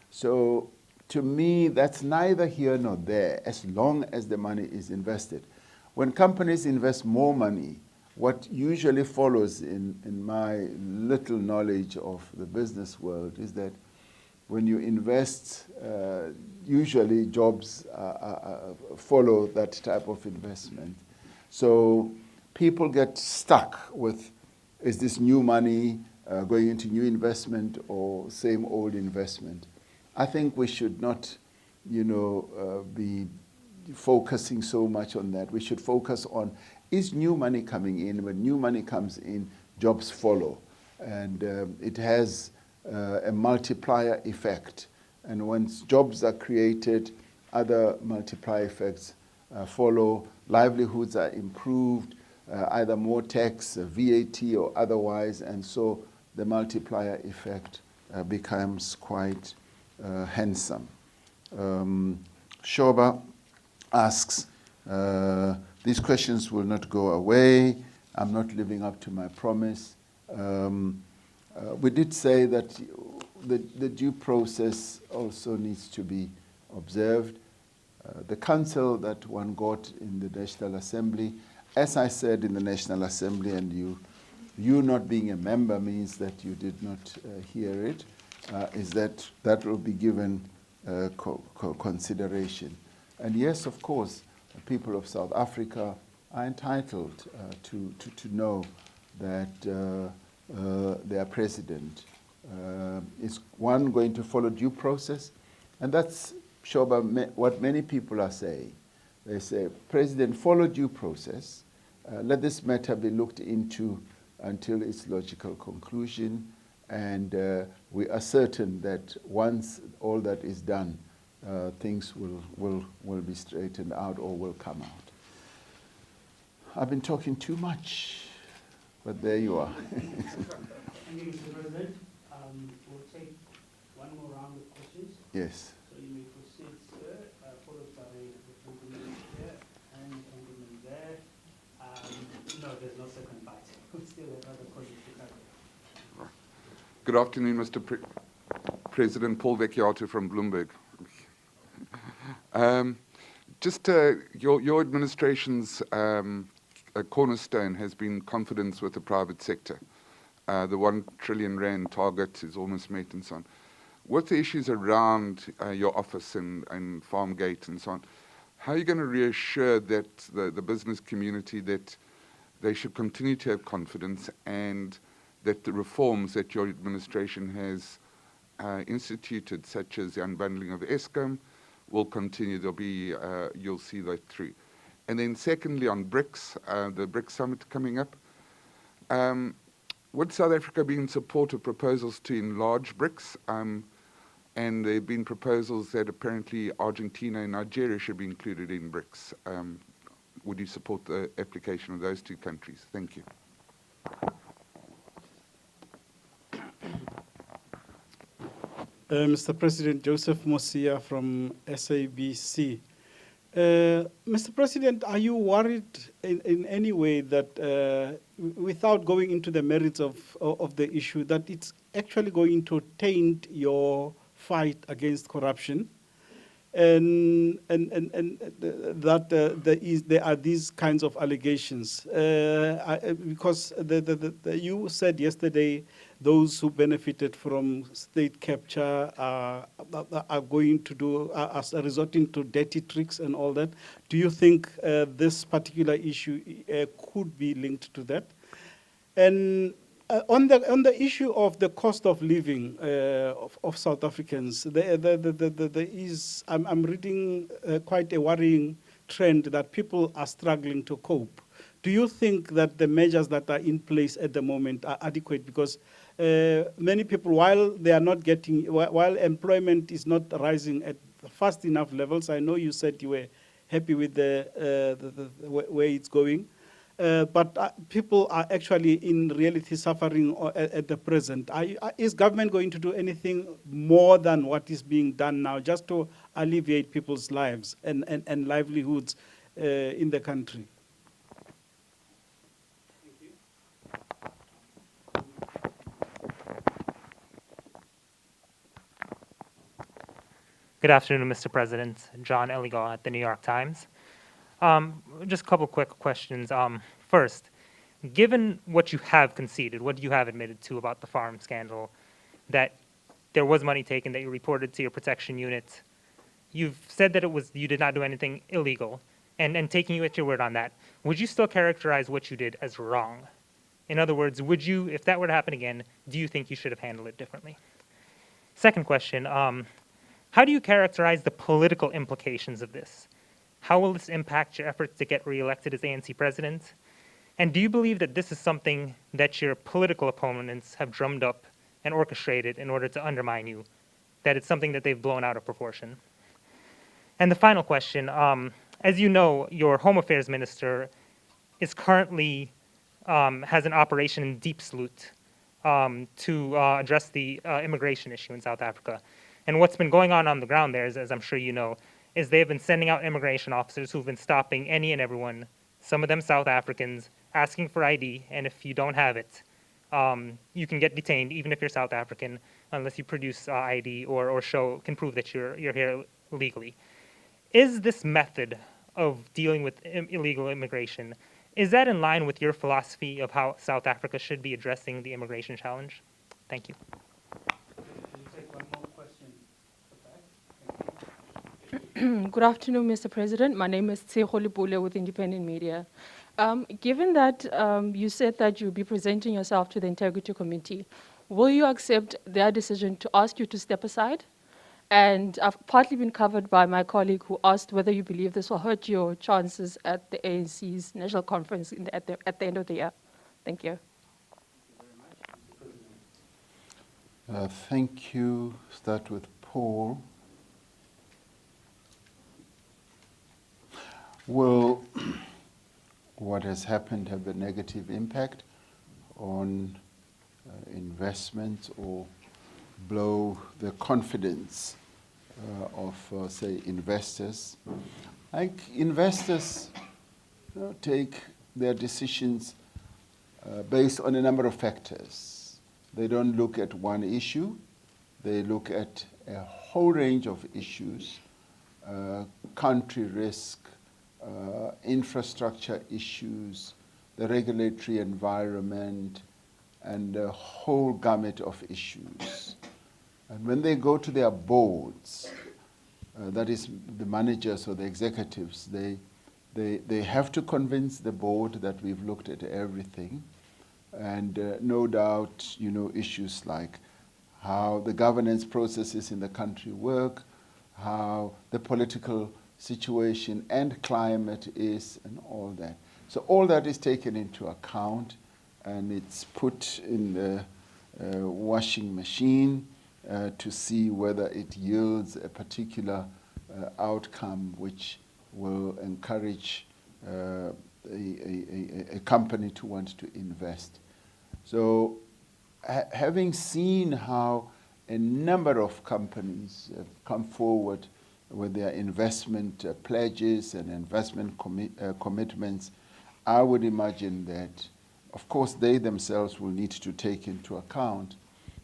So to me, that's neither here nor there, as long as the money is invested. When companies invest more money, what usually follows in my little knowledge of the business world is that when you invest, usually jobs follow that type of investment. So people get stuck with, is this new money going into new investment or same old investment? I think we should not, be focusing so much on that. We should focus on, is new money coming in? When new money comes in, jobs follow. And it has a multiplier effect. And once jobs are created, other multiplier effects follow. Livelihoods are improved, either more tax, VAT, or otherwise. And so the multiplier effect becomes quite handsome. Shoba asks, these questions will not go away. I'm not living up to my promise. We did say that the due process also needs to be observed. The counsel that one got in the National Assembly, as I said in the National Assembly, and you not being a member means that you did not hear it, is that will be given consideration. And yes, of course, the people of South Africa are entitled to know that their president is, one, going to follow due process, and that's, Shoba, what many people are saying. They say, President, follow due process, let this matter be looked into until its logical conclusion, and we are certain that once all that is done, things will be straightened out or will come out. I've been talking too much, but there you are. Thank you, Mr. President. We'll take one more round of questions. Yes. So you may proceed, sir, followed by the gentleman here and the gentleman there. No, there's no second bite. We still have other colleagues to cover. Good afternoon, Mr. President. Paul Vecchiato from Bloomberg. Just your administration's cornerstone has been confidence with the private sector. The 1 trillion rand target is almost met and so on. What the issues around your office and Farmgate and so on, how are you going to reassure that the business community that they should continue to have confidence and that the reforms that your administration has instituted, such as the unbundling of Eskom, will continue? There'll be, you'll see that through. And then secondly, on BRICS, the BRICS summit coming up, would South Africa be in support of proposals to enlarge BRICS? And there have been proposals that apparently Argentina and Nigeria should be included in BRICS. Would you support the application of those 2 countries? Thank you. Mr. President, Joseph Mosia from SABC. Mr. President, are you worried in any way that, without going into the merits of the issue, that it's actually going to taint your fight against corruption, and that there are these kinds of allegations? Because you said yesterday those who benefited from state capture are going to do, are resorting to dirty tricks and all that. Do you think this particular issue could be linked to that? And on the issue of the cost of living of South Africans, there is, I'm reading quite a worrying trend that people are struggling to cope. Do you think that the measures that are in place at the moment are adequate? Because many people, while they are not getting, while employment is not rising at fast enough levels, I know you said you were happy with the way it's going, but people are actually in reality suffering at the present. Is government going to do anything more than what is being done now just to alleviate people's lives and livelihoods in the country? Good afternoon, Mr. President. John Eligal at the New York Times. Just a couple quick questions. First, given what you have conceded, what you have admitted to about the farm scandal, that there was money taken, that you reported to your protection unit, you've said that you did not do anything illegal, and taking you at your word on that, would you still characterize what you did as wrong? In other words, would you, if that were to happen again, do you think you should have handled it differently? Second question, how do you characterize the political implications of this? How will this impact your efforts to get reelected as ANC president? And do you believe that this is something that your political opponents have drummed up and orchestrated in order to undermine you, that it's something that they've blown out of proportion? And the final question, as you know, your Home Affairs Minister is currently, has an operation in Deep Sloot to address the immigration issue in South Africa. And what's been going on the ground there, as I'm sure you know, is they've been sending out immigration officers who've been stopping any and everyone, some of them South Africans, asking for ID, and if you don't have it, you can get detained, even if you're South African, unless you produce ID or can prove that you're here legally. Is this method of dealing with illegal immigration, is that in line with your philosophy of how South Africa should be addressing the immigration challenge? Thank you. Good afternoon, Mr. President. My name is Cyril Ramaphosa with Independent Media. Given that you said that you'll be presenting yourself to the Integrity Committee, will you accept their decision to ask you to step aside? And I've partly been covered by my colleague who asked whether you believe this will hurt your chances at the ANC's national conference at the end of the year. Thank you. Thank you. Start with Paul. Will what has happened have a negative impact on investment or blow the confidence of, say, investors? Like investors take their decisions based on a number of factors. They don't look at one issue. They look at a whole range of issues, country risk, infrastructure issues, the regulatory environment, and a whole gamut of issues. And when they go to their boards, that is the managers or the executives, they have to convince the board that we've looked at everything. And no doubt, you know, issues like how the governance processes in the country work, how the political situation and climate is, and all that. So all that is taken into account, and it's put in the washing machine to see whether it yields a particular outcome which will encourage a company to want to invest. So having seen how a number of companies have come forward with their investment pledges and investment commitments, I would imagine that, of course, they themselves will need to take into account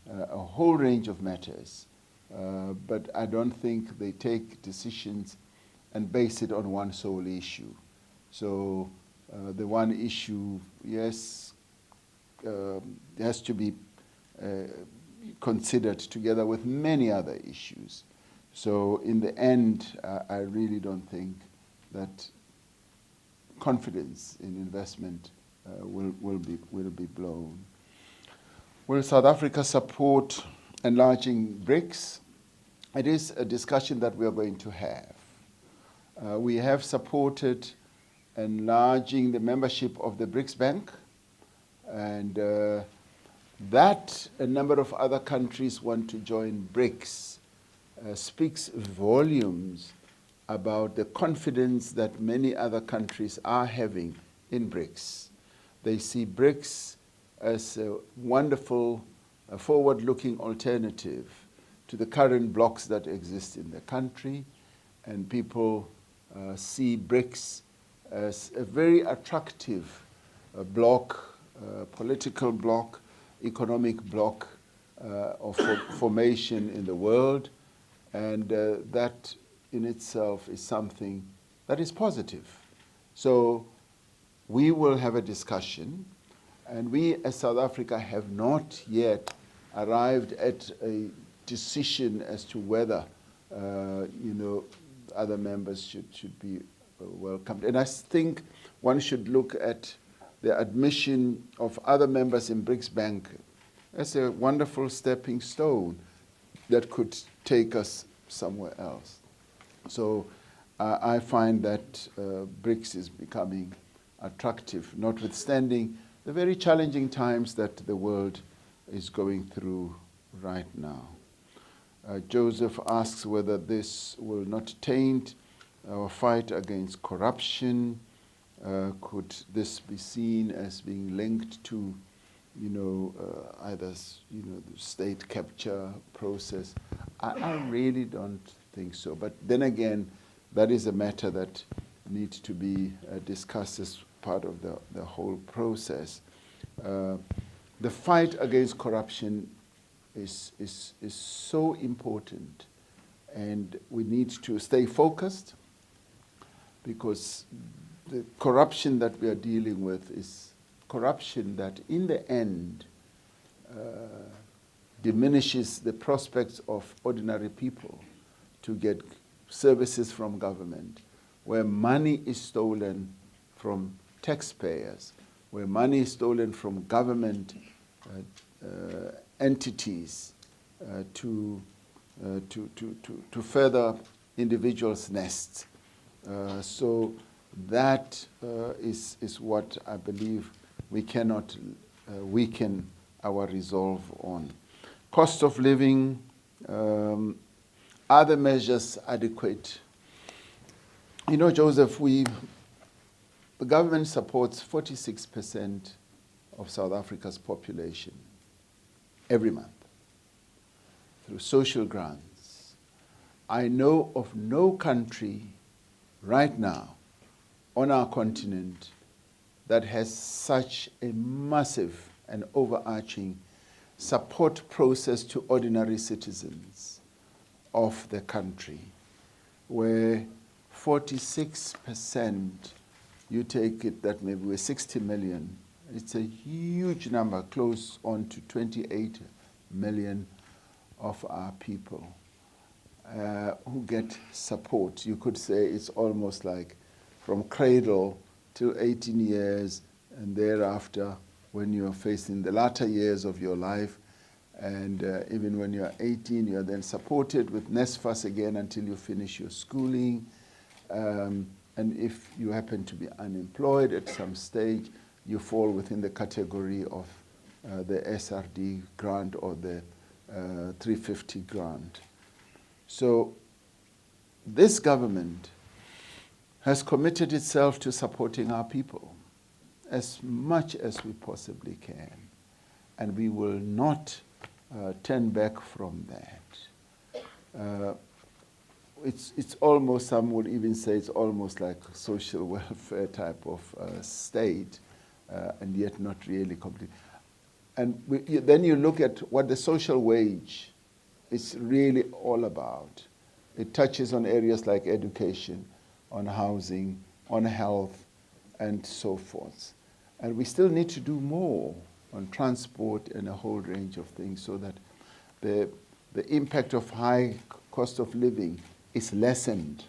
a whole range of matters. But I don't think they take decisions and base it on one sole issue. So the one issue, yes, has to be considered together with many other issues. So in the end, I really don't think that confidence in investment will be blown. Will South Africa support enlarging BRICS? It is a discussion that we are going to have. We have supported enlarging the membership of the BRICS Bank, and that a number of other countries want to join BRICS speaks volumes about the confidence that many other countries are having in BRICS. They see BRICS as a wonderful, forward-looking alternative to the current blocks that exist in the country, and people see BRICS as a very attractive bloc, political bloc, economic bloc of formation in the world, and that in itself is something that is positive. So we will have a discussion, and we as South Africa have not yet arrived at a decision as to whether other members should be welcomed. And I think one should look at the admission of other members in BRICS Bank as a wonderful stepping stone that could take us somewhere else. So I find that BRICS is becoming attractive, notwithstanding the very challenging times that the world is going through right now. Joseph asks whether this will not taint our fight against corruption. Could this be seen as being linked to, either the state capture process? I really don't think so. But then again, that is a matter that needs to be discussed as part of the whole process. The fight against corruption is so important, and we need to stay focused, because the corruption that we are dealing with is corruption that in the end diminishes the prospects of ordinary people to get services from government, where money is stolen from taxpayers, where money is stolen from government entities to further individuals' nests. So that is what I believe we cannot weaken our resolve on. Cost of living, are the measures adequate? Joseph, the government supports 46% of South Africa's population every month through social grants. I know of no country right now on our continent that has such a massive and overarching support process to ordinary citizens of the country, where 46%, you take it that maybe we're 60 million, it's a huge number, close on to 28 million of our people who get support. You could say it's almost like from cradle till 18 years, and thereafter when you're facing the latter years of your life, and even when you're 18, you're then supported with NSFAS again until you finish your schooling. And if you happen to be unemployed at some stage, you fall within the category of the SRD grant or the 350 grant. So this government has committed itself to supporting our people as much as we possibly can. And we will not turn back from that. It's almost, some would even say it's almost like a social welfare type of state, and yet not really complete. And then you look at what the social wage is really all about. It touches on areas like education, on housing, on health, and so forth. And we still need to do more on transport and a whole range of things so that the impact of high cost of living is lessened.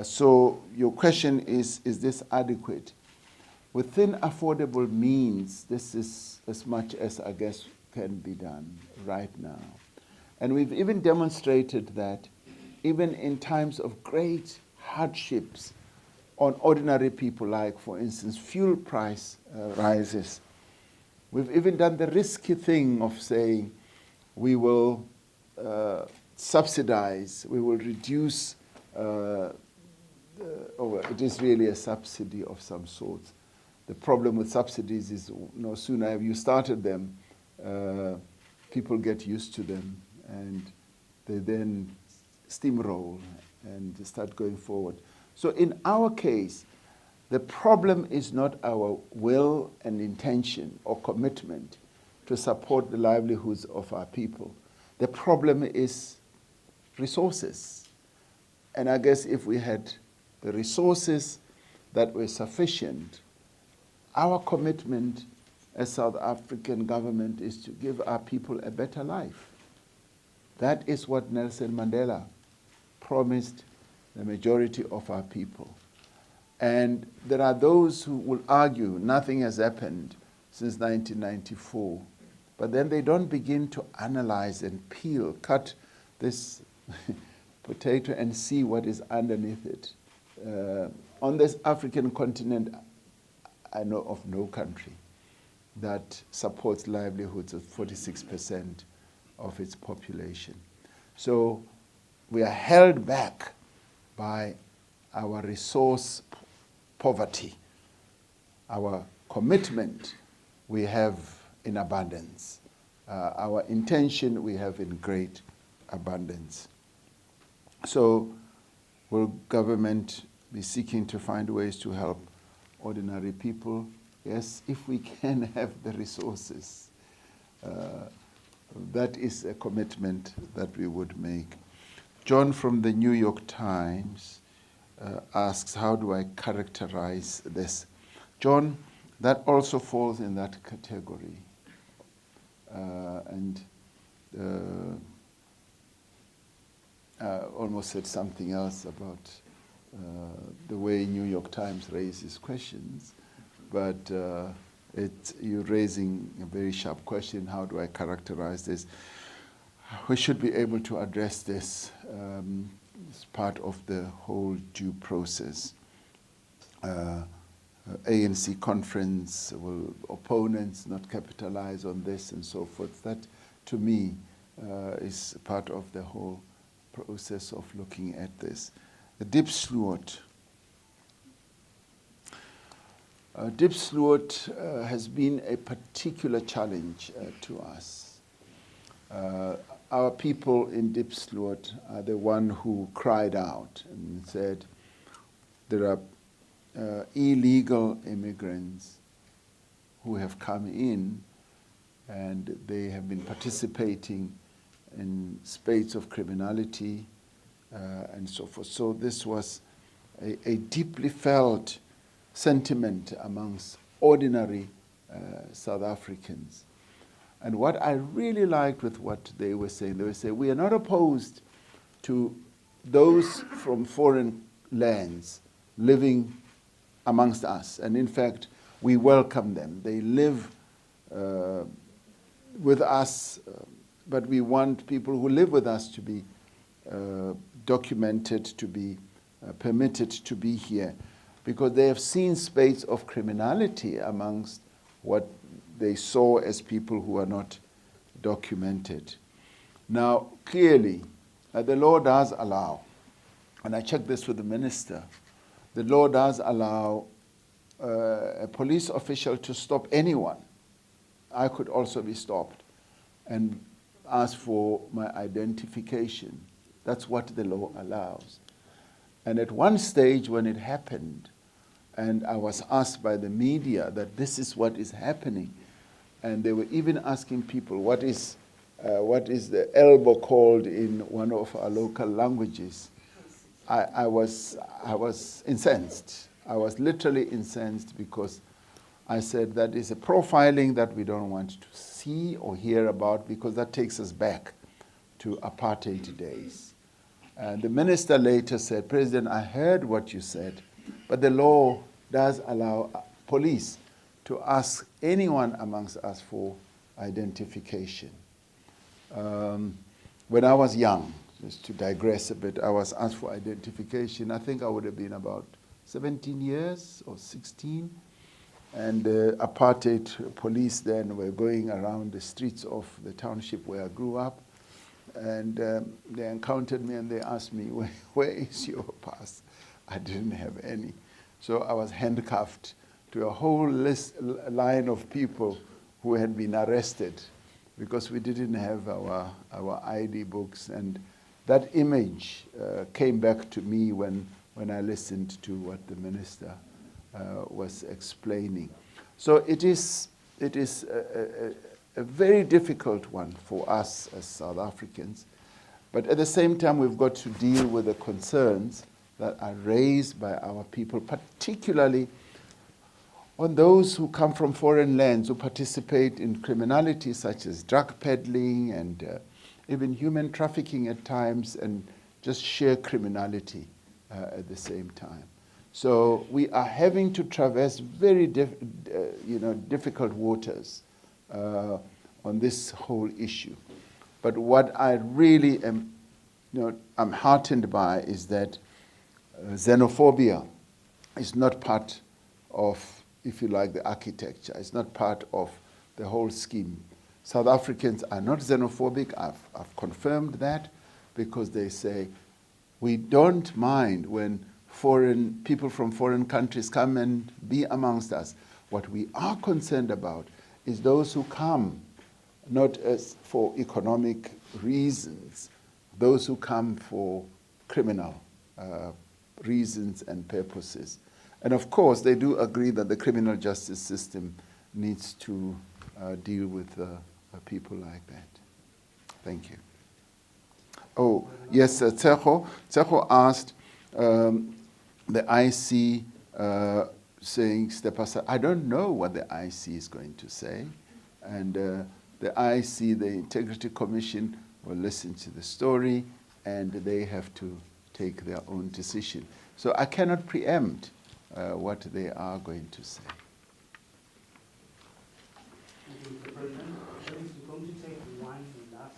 So your question is this adequate? Within affordable means, this is as much as I guess can be done right now. And we've even demonstrated that even in times of great hardships on ordinary people, like, for instance, fuel price rises. We've even done the risky thing of saying we will subsidize, we will reduce, it is really a subsidy of some sort. The problem with subsidies is no sooner have you started them, people get used to them and they then steamroll and start going forward. So in our case, the problem is not our will and intention or commitment to support the livelihoods of our people. The problem is resources. And I guess if we had the resources that were sufficient, our commitment as South African government is to give our people a better life. That is what Nelson Mandela promised the majority of our people. And there are those who will argue nothing has happened since 1994, but then they don't begin to analyze and peel, cut this potato and see what is underneath it. On this African continent, I know of no country that supports livelihoods of 46% of its population. So we are held back by our resource poverty. Our commitment we have in abundance. Our intention we have in great abundance. So will government be seeking to find ways to help ordinary people? Yes, if we can have the resources. That is a commitment that we would make. John from the New York Times asks, how do I characterize this? John, that also falls in that category. Almost said something else about the way New York Times raises questions, but you're raising a very sharp question, how do I characterize this? We should be able to address this as part of the whole due process. ANC conference, will opponents not capitalize on this and so forth? That, to me, is part of the whole process of looking at this. The Diepsloot. Diepsloot has been a particular challenge to us. Our people in Diepsloot are the one who cried out and said, there are illegal immigrants who have come in and they have been participating in spades of criminality and so forth. So this was a deeply felt sentiment amongst ordinary South Africans. And what I really liked with what they were saying, we are not opposed to those from foreign lands living amongst us. And in fact, we welcome them. They live with us, but we want people who live with us to be documented, to be permitted to be here, because they have seen spades of criminality amongst what they saw as people who are not documented. Now, clearly, the law does allow, and I checked this with the minister, the law does allow a police official to stop anyone. I could also be stopped and ask for my identification. That's what the law allows. And at one stage when it happened, and I was asked by the media that this is what is happening, and they were even asking people, what is the elbow called in one of our local languages? I was incensed. I was literally incensed because I said that is a profiling that we don't want to see or hear about, because that takes us back to apartheid days. And the minister later said, President, I heard what you said, but the law does allow police to ask anyone amongst us for identification. When I was young, just to digress a bit, I was asked for identification. I think I would have been about 17 years or 16. And the apartheid police then were going around the streets of the township where I grew up. And they encountered me and they asked me, where is your pass? I didn't have any. So I was handcuffed to a whole line of people who had been arrested because we didn't have our ID books. And that image came back to me when I listened to what the minister was explaining. So it is a very difficult one for us as South Africans, but at the same time we've got to deal with the concerns that are raised by our people, particularly on those who come from foreign lands, who participate in criminality such as drug peddling and even human trafficking at times, and just sheer criminality at the same time. So we are having to traverse very difficult waters on this whole issue. But what I really am, I'm heartened by is that xenophobia is not part of, if you like, the architecture. It's not part of the whole scheme. South Africans are not xenophobic. I've confirmed that, because they say, we don't mind when people from foreign countries come and be amongst us. What we are concerned about is those who come not as for economic reasons, those who come for criminal reasons and purposes. And of course, they do agree that the criminal justice system needs to deal with people like that. Thank you. Oh, yes, Tseho asked the IC saying step aside. I don't know what the IC is going to say. And the IC, the Integrity Commission, will listen to the story and they have to take their own decision. So I cannot preempt what they are going to say. Thank you, Mr. President. We're going to take one last.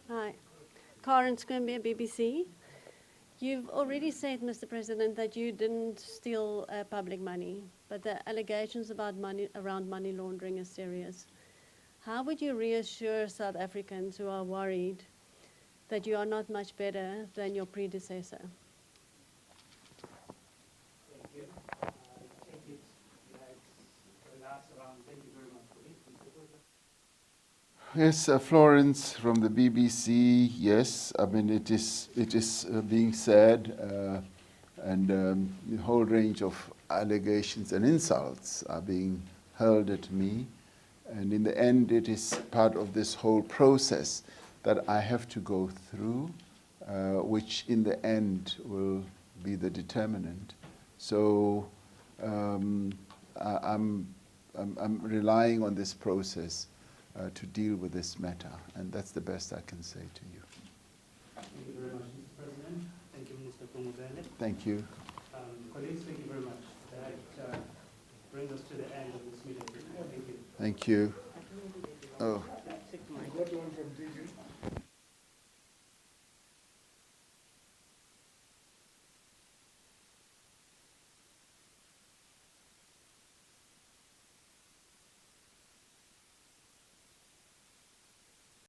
Hi, Karen Scrimbier, BBC. You've already said, Mr. President, that you didn't steal public money, but the allegations about around money laundering is serious. How would you reassure South Africans who are worried that you are not much better than your predecessor? Thank you. I take it that's the last round. Thank you very much for it, Mr. President. Yes, Florence from the BBC. Yes, I mean it is being said, and the whole range of allegations and insults are being hurled at me, and in the end, it is part of this whole process that I have to go through, which in the end will be the determinant. So I'm relying on this process to deal with this matter, and that's the best I can say to you. Thank you very much, Mr. President. Thank you, Minister Kumuzele. Thank you. Colleagues, thank you very much. That brings us to the end of this meeting. Thank you. Thank you. Oh. Got one from DG.